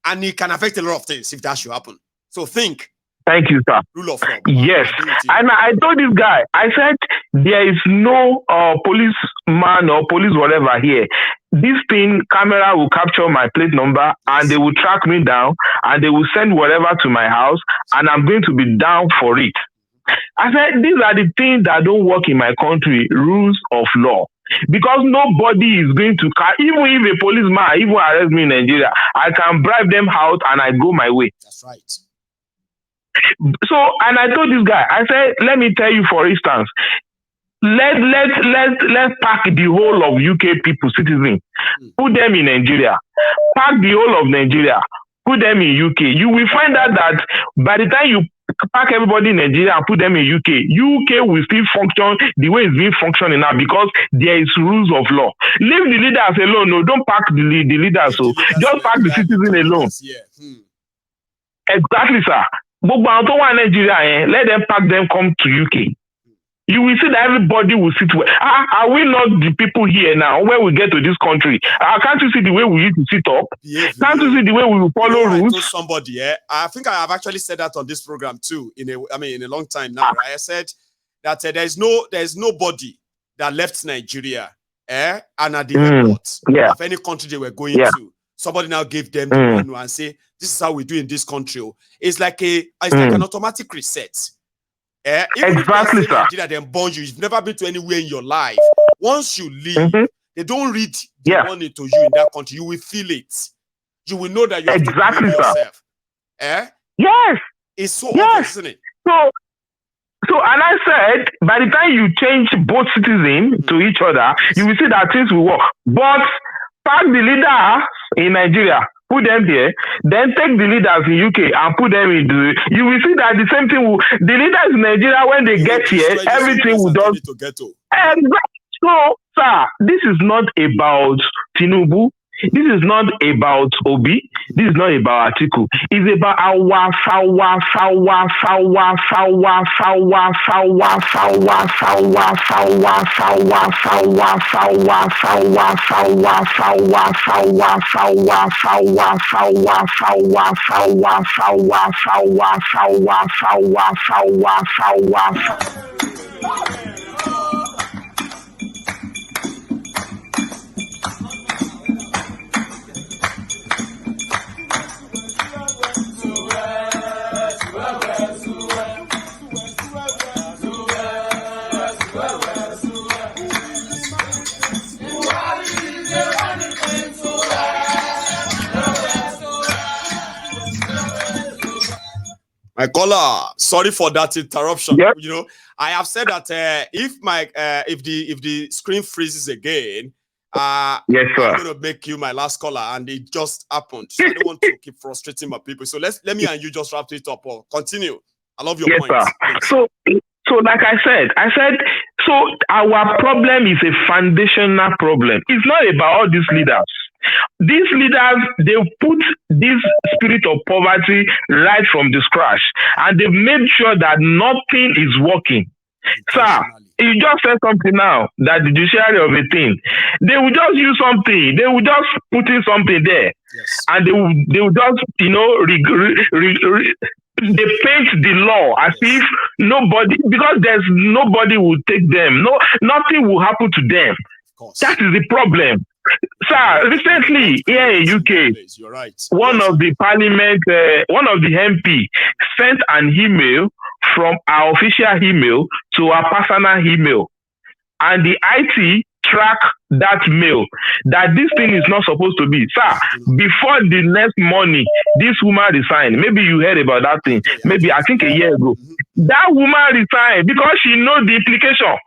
S1: and it can affect a lot of things if that should happen. So think.
S7: Thank you, sir.
S1: Rule of law.
S7: Yes. And I told this guy, I said, there is no policeman or police whatever here. This thing, camera will capture my plate number and they will track me down and they will send whatever to my house, and I'm going to be down for it. I said, these are the things that don't work in my country, rules of law. Because nobody is going to, even if a policeman even arrest me in Nigeria, I can bribe them out and I go my way.
S1: That's right.
S7: So, and I told this guy, I said, let me tell you, for instance, let's pack the whole of UK people, citizens, put them in Nigeria, pack the whole of Nigeria, put them in UK. You will find out that by the time you pack everybody in Nigeria and put them in UK will still function the way it's been functioning now, because there is rules of law. Leave the leaders alone. No, don't pack the leaders. So just pack the citizen alone. Exactly, sir. But Nigeria, let them pack them, come to UK. You will see that everybody will sit well. Are we not the people here now when we get to this country? Can't you see the way we used to sit up? Can't you see the way we will follow rules?
S1: I told somebody, I think I have actually said that on this program too, in a long time now. Right? I said that there's nobody that left Nigeria and at the airport of any country they were going to. Somebody now gave them the manual and say, this is how we do in this country. It's like an automatic reset.
S7: Exactly, sir.
S1: Nigeria, then born you. You've never been to anywhere in your life. Once you leave, they don't read the money to you in that country. You will feel it. You will know that you have to believe yourself.
S7: Yes.
S1: It's so obvious, isn't it?
S7: So, and I said, by the time you change both citizens to each other, you will see that things will work. But pack the leaders in Nigeria, put them here, then take the leaders in UK and put them in you will see that the same thing will, the leaders in Nigeria, when they get here, everything will do. So, sir, this is not about Tinubu. This is not about Obi. This is not about Atiku. It's about our
S1: My caller, sorry for that interruption.
S7: Yep.
S1: You know, I have said that if the screen freezes again,
S7: yes, sir,
S1: I'm gonna make you my last caller, and it just happened. So I don't want to keep frustrating my people. So let me and you just wrap it up or continue. I love your point.
S7: So like I said, so our problem is a foundational problem. It's not about all these leaders. These leaders, they put this spirit of poverty right from the scratch, and they've made sure that nothing is working. Sir, you just said something now, that the judiciary of a thing, they will just use something, they will just put in something there, and they will just, you know, they paint the law as if nobody, because there's nobody will take them, nothing will happen to them. That is the problem. Sir, recently here in UK, one of the parliament, one of the MP sent an email from our official email to our personal email, and the IT track that mail that this thing is not supposed to be. Sir, before the next morning, this woman resigned. Maybe you heard about that thing. Maybe I think a year ago. That woman resigned because she knows the implication.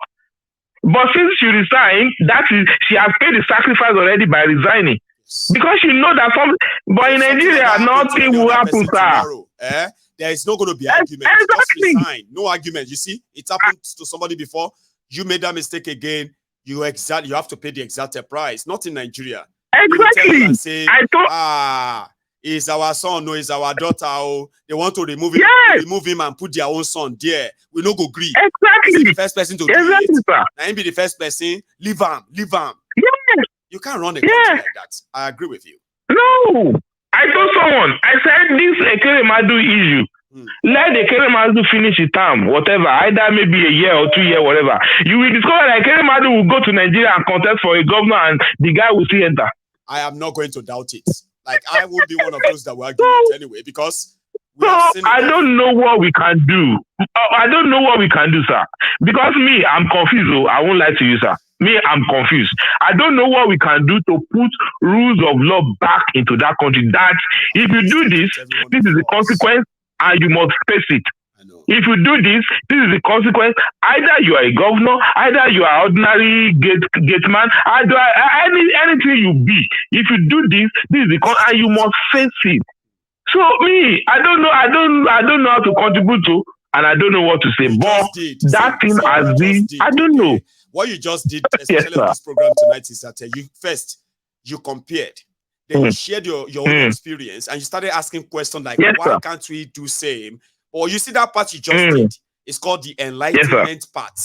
S7: But since she resigned, she has paid the sacrifice already by resigning. Because she knows that but in Nigeria, nothing will happen, sir.
S1: There is not going to be argument.
S7: Exactly.
S1: Just resign. No argument. You see, it happened to somebody before. You made that mistake again. you have to pay the exact price. Not in Nigeria.
S7: Exactly.
S1: And say, is our son, no, is our daughter, oh, they want to remove him, remove him and put their own son there. We no go agree.
S7: Exactly.
S1: The first person to do it. Now him be the first person. Leave him.
S7: Yes.
S1: You can't run a country like that. I agree with you.
S7: No. I told someone, I said this Ekeremadu issue. Let the Ekeremadu finish his term, whatever, either maybe a year or 2 years, whatever. You will discover that Ekeremadu will go to Nigeria and contest for a governor and the guy will still enter.
S1: I am not going to doubt it. Like, I won't be one of those that will argue it anyway, because
S7: I don't know what we can do. I don't know what we can do, sir. Because me, I'm confused. I won't lie to you, sir. Me, I'm confused. I don't know what we can do to put rules of law back into that country. That if you do this, this is the consequence, and you must face it. If you do this, this is the consequence. Either you are a governor, either you are ordinary gateman, either anything you be. If you do this, this is the consequence, and you must face it. So me, I don't know how to contribute to, and I don't know what to say. But that thing has been, I don't know.
S1: What you just did, especially on this program tonight, is that you compared. Then you shared your own experience, and you started asking questions like, why can't we do same? Or you see that part you just did. It's called the enlightenment part.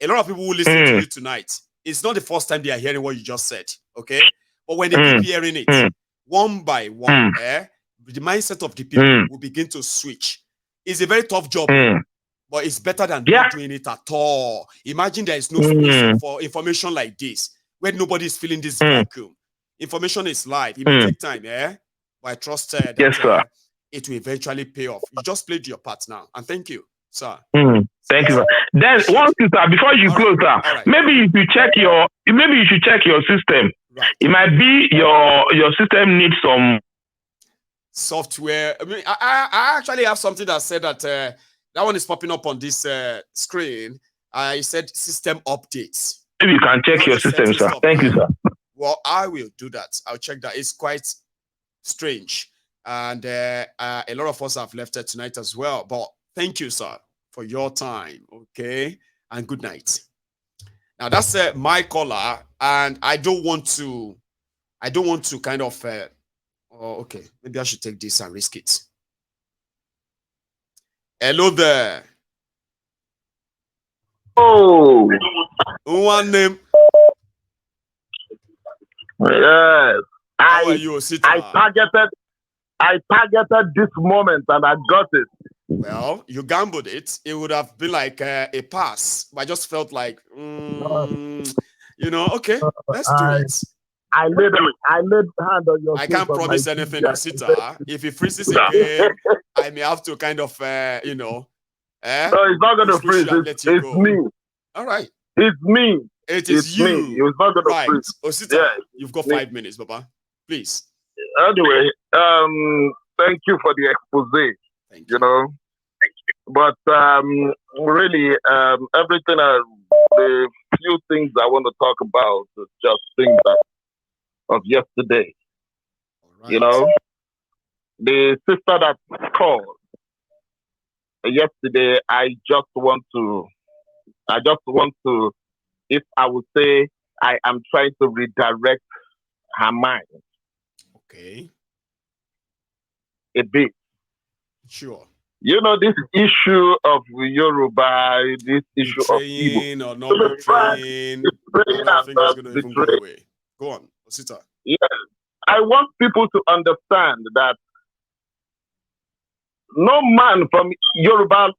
S1: A lot of people will listen to you tonight. It's not the first time they are hearing what you just said, okay? But when they keep hearing it, one by one, the mindset of the people will begin to switch. It's a very tough job, but it's better than not doing it at all. Imagine there is no space for information like this, where nobody is feeling this vacuum. Information is live. It may take time, but I trust that it will eventually pay off. You just played your part now, and thank you, sir.
S7: Thank you, sir. Then one thing, sir, before you close, sir, maybe you should check your system.
S1: Right.
S7: It might be your system needs some
S1: software. I mean, I actually have something that said that that one is popping up on this screen. I said system updates.
S7: Maybe you can check your system, sir. Thank you, sir.
S1: Well, I will do that. I'll check that. It's quite strange. And a lot of us have left it tonight as well. But thank you, sir, for your time. Okay. And good night. Now that's my caller. And I don't want to kind of okay. Maybe I should take this and risk it. Hello there.
S7: Oh.
S1: One name.
S9: Yes.
S1: How are you, Sita?
S9: I targeted this moment and I got it.
S1: Well, you gambled it. It would have been like a pass. But I just felt like, okay, let's do it.
S9: I laid hand on your.
S1: I can't promise anything, Sita. If it freezes again, I may have to kind of,
S9: No, it's not going to freeze. It's me.
S1: All right.
S9: It's me.
S1: It is you.
S9: Me. It's not going to freeze.
S1: Osita, you've got 5 minutes, Papa. Please.
S9: Anyway, thank you for the expose.
S1: Thank you.
S9: But really, everything, the few things I want to talk about is just things of yesterday. Right. The sister that called yesterday, I just want to, if I would say, I am trying to redirect her mind.
S1: Okay.
S9: A bit.
S1: Sure.
S9: This issue of Yoruba, this issue of Igbo.
S1: Or not betraying. Go on, Osita.
S9: Yes. I want people to understand that no man from Yoruba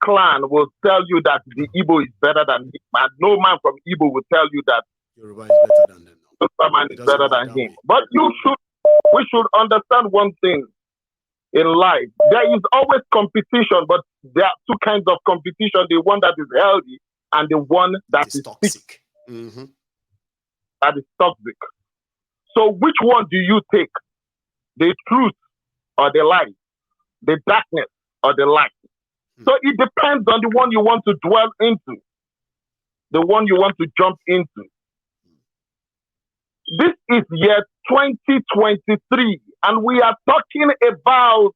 S9: clan will tell you that the Igbo is better than him. And no man from Igbo will tell you that
S1: Yoruba is better than them.
S9: The man is better than him. But we should understand one thing in life. There is always competition, but there are two kinds of competition. The one that is healthy and the one that is toxic.
S1: Mm-hmm.
S9: That is toxic. So which one do you take? The truth or the light? The darkness or the light? So it depends on the one you want to dwell into, the one you want to jump into. This is year 2023, and we are talking about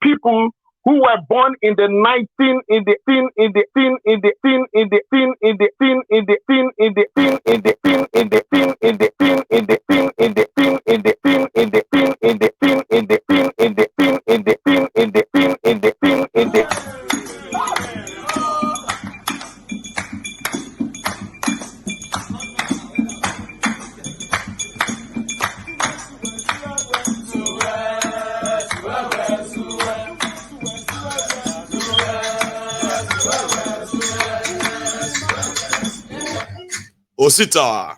S9: people who were born in the 19 in the in the in in the in in the in in the in in the in in the in in the in in the in in the in in the in in the in in the in in the in in the in in the in in the in in the in in the in in the in in the.
S1: Osita.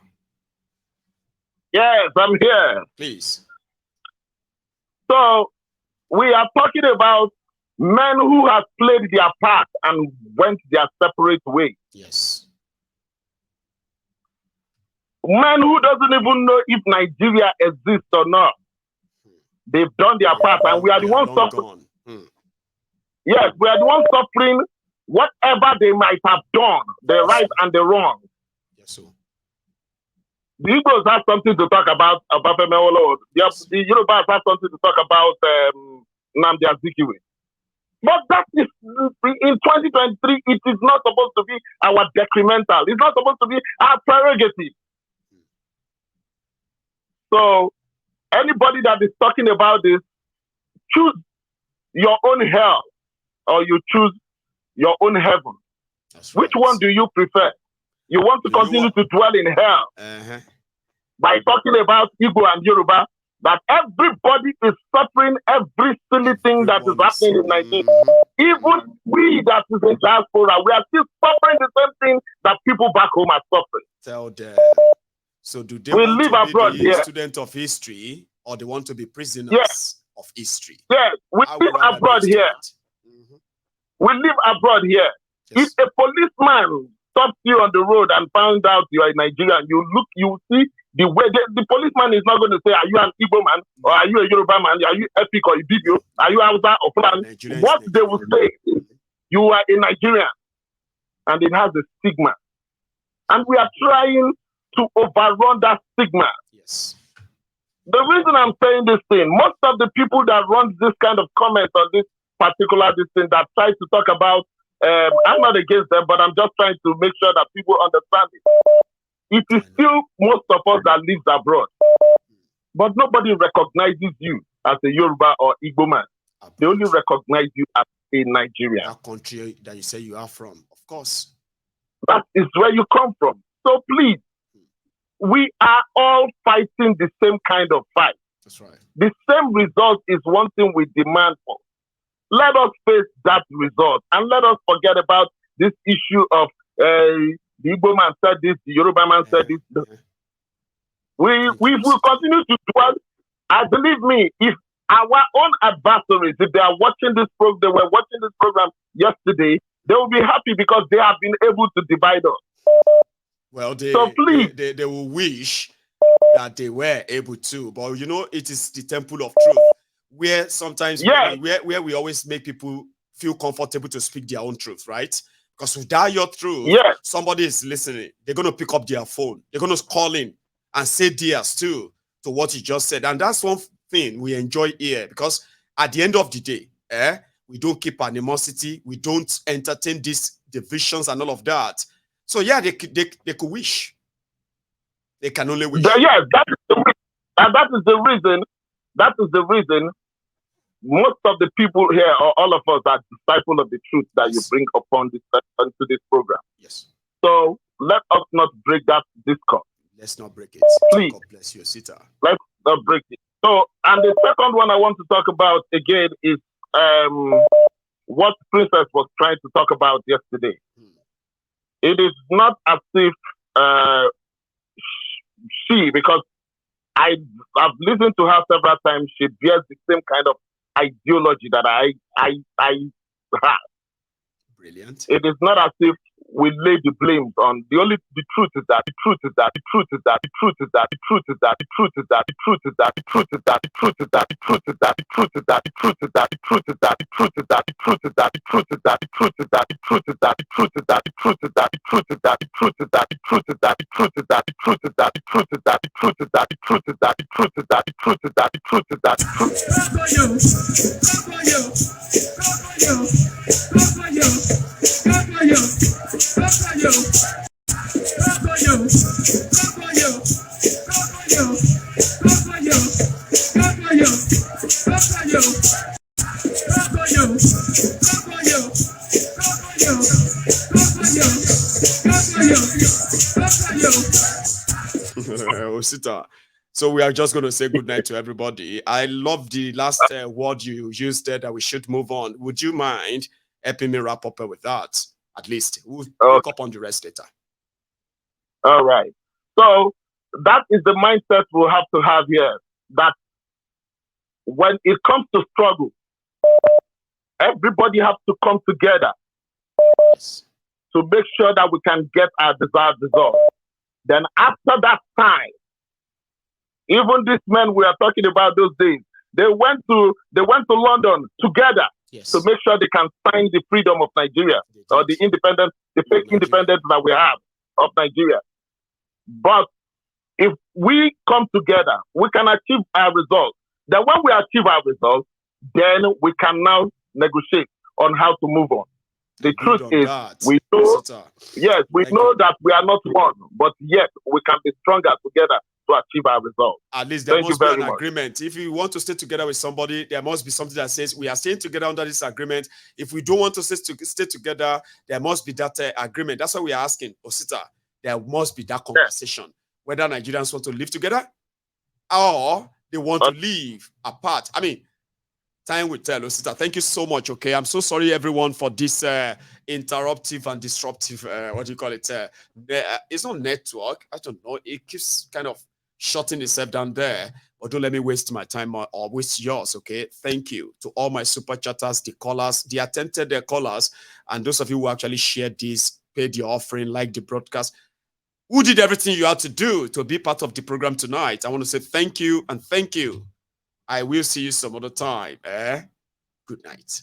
S9: Yes, I'm here.
S1: Please.
S9: So we are talking about men who have played their part and went their separate ways.
S1: Yes.
S9: Men who doesn't even know if Nigeria exists or not. They've done their part, and we are the ones suffering. Yes, we are the ones suffering whatever they might have done, the right and the wrong.
S1: Yes, sir.
S9: The Igbos have something to talk about Femewolo. The Yorubas have something to talk about Nnamdi Azikiwe. But that is, in 2023, it is not supposed to be our decremental. It's not supposed to be our prerogative. So, anybody that is talking about this, choose your own hell or you choose your own heaven. Which one do you prefer? You want to continue to dwell in hell by talking about Igbo and Yoruba, that everybody is suffering every silly thing that is happening in Nigeria. Even we that is in diaspora, we are still suffering the same thing that people back home are suffering.
S1: Tell them. So do they
S9: we
S1: want
S9: live
S1: to
S9: abroad
S1: be the
S9: here.
S1: Student of history, or they want to be prisoners of history?
S9: Yes, we live abroad here. We live abroad here. If a policeman stops you on the road and finds out you are a Nigerian, you see the way the policeman is not going to say, are you an Igbo man, or are you a Yoruba man, are you Epic or Ibibio, are you Hausa or Fulani? What they will say is, you are a Nigerian, and it has a stigma. And we are trying to overrun that stigma.
S1: Yes.
S9: The reason I'm saying this thing, most of the people that run this kind of comments on this particular thing that try to talk about, I'm not against them, but I'm just trying to make sure that people understand it. It is still most of us that lives abroad, but nobody recognizes you as a Yoruba or Igbo man. They only recognize you as a Nigerian.
S1: That country that you say you are from, of course.
S9: That is where you come from. So please, we are all fighting the same kind of fight.
S1: That's right.
S9: The same result is one thing we demand for. Let us face that result, and let us forget about this issue of the Igbo man said this, the Yoruba man said this. We will continue to dwell. I believe me, if our own adversaries, if they are watching this program, they were watching this program yesterday, they will be happy because they have been able to divide us.
S1: Well,
S9: they
S1: will wish that they were able to, but you know, it is the temple of truth, where sometimes where we always make people feel comfortable to speak their own truth, right? Because without your truth, somebody is listening. They're going to pick up their phone. They're going to call in and say theirs too to what you just said. And that's one thing we enjoy here, because at the end of the day, we don't keep animosity. We don't entertain these divisions and all of that. So yeah, they could wish. They can only wish.
S9: Yes, that is the reason most of the people here, or all of us, are disciples of the truth that you bring upon onto this program.
S1: Yes.
S9: So let us not break that discord.
S1: Let's not break it.
S9: Please.
S1: God bless you, Sita. Let's
S9: not break it. So, and the second one I want to talk about again is what Princess was trying to talk about yesterday. It is not as if she, because I've listened to her several times, she bears the same kind of ideology that I have.
S1: Brilliant.
S9: It is not as if we lay the blames on the truth is that
S1: Osita. So we are just going to say good night to everybody. I love the last word you used there that we should move on. Would you mind helping me wrap up with that? At least we'll pick up on the rest later.
S9: All right. So that is the mindset we'll have to have here. That when it comes to struggle, everybody has to come together to make sure that we can get our desired result. Then after that time, even these men we are talking about those days, they went to London together to make sure they can sign the freedom of Nigeria or the independence, the fake independence that we have of Nigeria. But if we come together, we can achieve our results. Then when we achieve our results, then we can now negotiate on how to move on. The truth is, we know, we know that we are not one, but yet we can be stronger together to achieve our results.
S1: At least there must be an agreement. If you want to stay together with somebody, there must be something that says we are staying together under this agreement. If we don't want to stay together, there must be that agreement. That's why we are asking, Osita, there must be that conversation. Whether Nigerians want to live together or they want to live apart. I mean, time will tell, Osita. Thank you so much, okay? I'm so sorry, everyone, for this interruptive and disruptive, what do you call it? It's not network. I don't know. It keeps kind of shutting itself down there. But don't let me waste my time or waste yours, okay? Thank you to all my super chatters, the callers, the attempted callers, and those of you who actually shared this, paid your offering, liked the broadcast, who did everything you had to do to be part of the program tonight. I want to say thank you and thank you. I will see you some other time. Good night.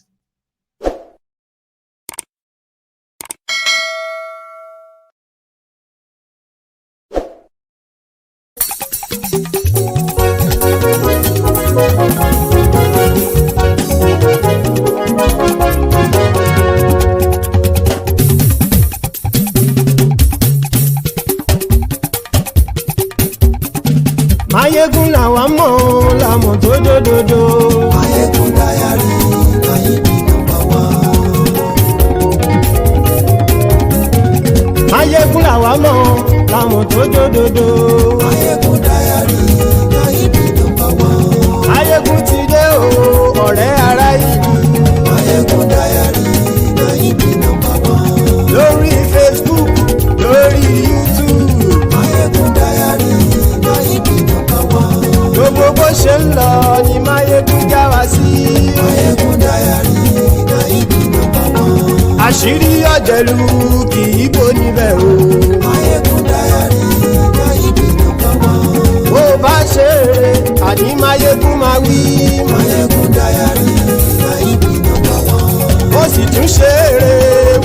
S10: Mayegun làwa mọ̀ làmọ̀ tó dòdòdò. Mayegun Diary láyé bí nọ́mbà wá. Mayegun làwa mọ̀ làmọ̀ tó dòdòdò. Mayegun Diary láyé bí nọ́mbà wá. Mayegun ti dé o ọ̀rẹ́ ara ìlú. Mayegun Diary láyé bí nọ́mbà wá. Lórí Facebook, lórí YouTube. Mayegun Diary láyé bí nọ́mbà wá. Gbogbo bó ṣe ń lọ ni Mayegun já wa sí. Mayegun Diary láyé bí nọ́mbà wá. Àṣírí ọ̀jẹ̀lú kì í bò níbẹ̀ o. Mayegun Diary láyé bí nọ́mbà wá. Bó bá ṣe eré àní Mayegun máa wí. Mayegun Diary láyé bí nọ́mbà wá. Ó sì tún ṣe eré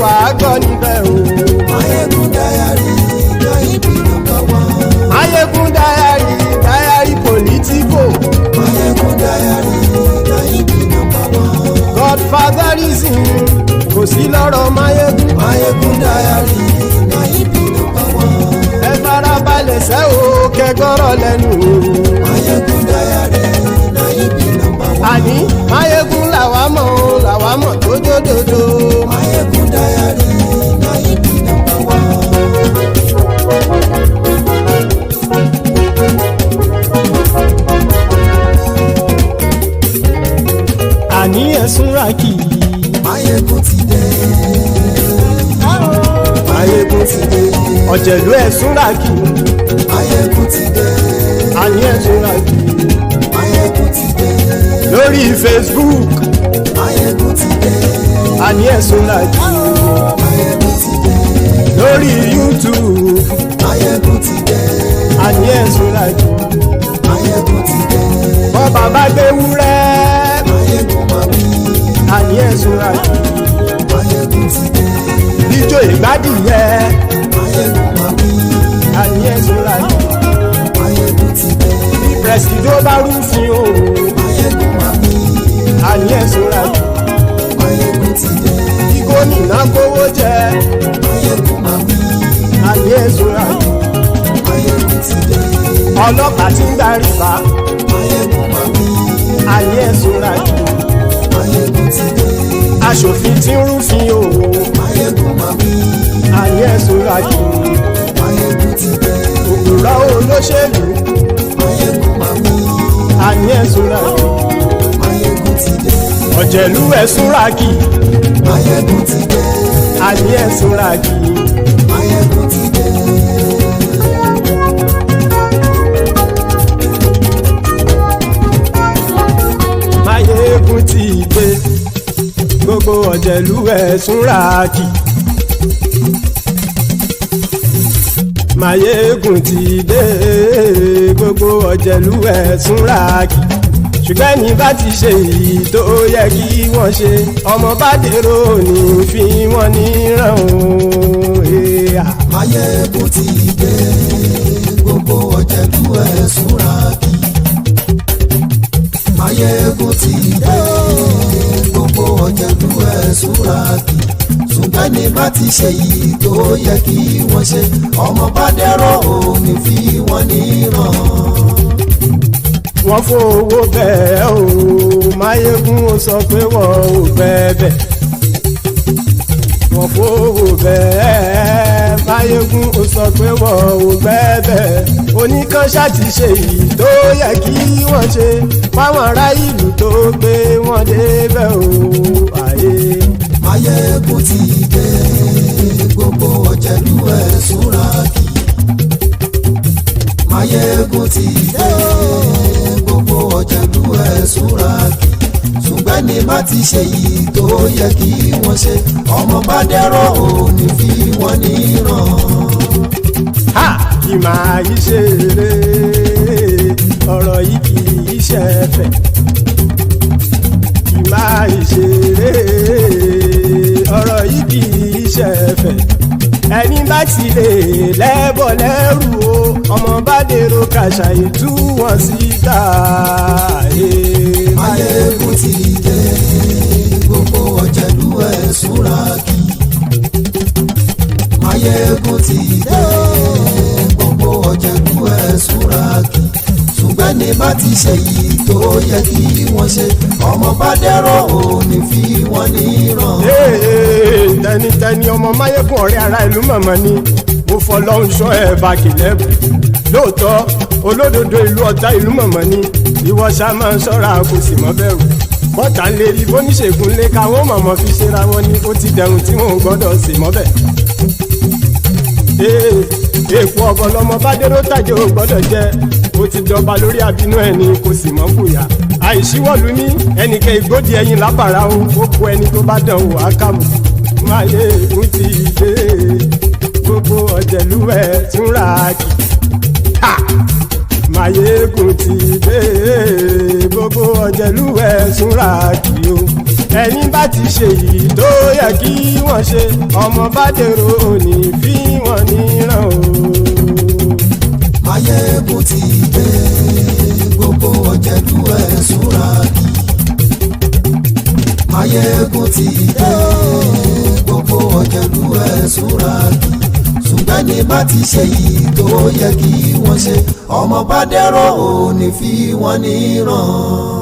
S10: wàá gbọ́ níbẹ̀ o. Mayegun Diary láyé bí nọ́mbà wá. Mayegun Diary, Diary politico. Mayegun Diary láyé bí nọ́mbà wá. Godfatherism kò sí lọ́rọ̀ Mayegun. Mayegun Diary láyé bí nọ́mbà wá. Ẹ farabalẹ̀ sẹ́ o kẹgọ́rọ̀ lẹ́nu o. Mayegun Diary láyé bí nọ́mbà wá. Àní Mayegun làwa mọ̀ tó dòdòdò. Mayegun Diary láyé bí nọ́mbà wá. Àní ẹ̀sùn rákì. Mayegun ti dé. Mayegun ti dé. Ọ̀jẹ̀lú ẹ̀sùn rákì. Mayegun ti dé. Àní ẹ̀sùn rákì. Mayegun ti dé. Lórí Facebook. Mayegun ti dé. Àní ẹ̀sùn rákì. Mayegun ti dé. Lórí YouTube. Mayegun ti dé. Àní ẹ̀sùn rákì. Mayegun ti dé. Bọ́ bàbá gbé wúrẹ́. Mayegun máa wí. Àní ẹ̀sùn rákì. Mayegun ti dé. Bíjó ìgbádìyẹ. Mayegun máa wí. Àní ẹ̀sùn rákì. Mayegun ti dé. Bí pẹ̀sìdó bá rúfin o. Mayegun máa wí. Àní ẹ̀sùn rákì. Mayegun ọlọ́pàá tí ń darí bá ayé ẹ̀sùn rájì aṣòfin tí ń rúfin òwò ayé ẹ̀sùn rájì òkúra olóṣèlú ayé ẹ̀sùn rájì ọ̀jẹ̀lú ẹ̀sùn rájì ayé ẹ̀sùn rájì. Máyégún ti dé gbogbo ọ̀jẹ̀lú ẹ̀sùn rájì. Máyégún ti dé gbogbo ọ̀jẹ̀lú ẹ̀sùn rájì. Ṣùgbọ́n ní bá ti ṣe èyí tó yẹ kí wọ́n ṣe ọmọ bá dèrò ní fi wọ́n níran o.
S11: Máyégún ti dé gbogbo ọ̀jẹ̀lú ẹ̀sùn rájì. Máyégún ti dé gbogbo ọ̀jẹ̀lú ẹ̀sùn rájì. Ṣùgbọ́n ní bá ti ṣe èyí tó yẹ kí wọ́n ṣe ọmọ bá dèrò ní fi wọ́n níran.
S10: Wọ́n fowó bẹ́ẹ̀ o Máyégún ó sọ pé wọ́n ò bẹ́ẹ̀. Wọ́n fowó bẹ́ẹ̀ Máyégún ó sọ pé wọ́n ò bẹ́ẹ̀. Oníkanṣá ti ṣe èyí tó yẹ kí wọ́n ṣe fáwọn ará ìlú tó gbé wọn débẹ̀ o àyè.
S11: Máyégún ti dé gbogbo ọ̀jẹ̀lú ẹ̀sùn rájì. Máyégún ti dé gbogbo ọ̀jẹ̀lú ẹ̀sùn rájì. Ṣùgbọ́n ní bá ti ṣe yìí tó yẹ kí wọ́n ṣe ọmọ bá dẹ́rọ̀ ò ní fi wọ́n níran.
S10: Kì máa yí ṣe eré ọ̀rọ̀ yìí kì í ṣe ẹ̀fẹ̀. Kì máa yí ṣe eré ọ̀rọ̀ yìí kì í ṣe ẹ̀fẹ̀. Ẹni bá ti lè lẹ́bọ̀ lẹ́rù o ọmọ bá dèrò kàṣàyè tú wọn síta.
S11: Máyégún ti dé gbogbo ọ̀jẹ̀lú ẹ̀sùn rájì. Máyégún ti dé gbogbo ọ̀jẹ̀lú ẹ̀sùn rájì. Ṣùgbọ́n ní bá ti ṣe yìí tó yẹ kí wọ́n ṣe ọmọ bá dẹ́rọ̀ ò ní fi wọ́n níran.
S10: Tẹnitẹni ọmọ Máyégún ọ̀rẹ́ ara ìlú mọ̀mọ́ ni mo fọlọ́hún ṣọ́ ẹ̀ bá kìlẹ́bù. Lóòótọ́ olódodo ìlú ọ̀tá ìlú mọ̀mọ́ ni ìwọ ṣá máa ń ṣọ́ra kò sì mọ́ bẹ̀rù. Bọ́tà ń lè rí bóníṣègùn lé káwọn mọ̀mọ́ fi ṣera wọn ni ó ti dẹrùn tí wọn ò gbọ́dọ̀ sè mọ́bẹ̀. Èèpo ọ̀bọ lọmọ bá dérò tàjẹ́ ò gbọ́dọ̀ jẹ́ ó ti dọba lórí àbínú ẹni kò sì mọ́ fòyà. Àìsíwọ́lu ní ẹnìkẹ́ ìgbódì ẹyin lábàrá o ó kó ẹni tó bá dán o àkàmù. Máyégún ti dé gbogbo ọ̀jẹ̀lú ẹ̀sùn rájì. Máyégún ti dé gbogbo ọ̀jẹ̀lú ẹ̀sùn rájì o. Ẹni bá ti ṣe yìí tó yẹ kí wọ́n ṣe ọmọ bá dèrò òní fi wọ́n níran o.
S11: Máyégún ti dé gbogbo ọ̀jẹ̀lú ẹ̀sùn rájì. Máyégún ti dé gbogbo ọ̀jẹ̀lú ẹ̀sùn rájì. Ṣùgbọ́n ní bá ti ṣe yìí tó yẹ kí wọ́n ṣe ọmọ bá dẹ́rọ̀ ò ní fi wọ́n níran.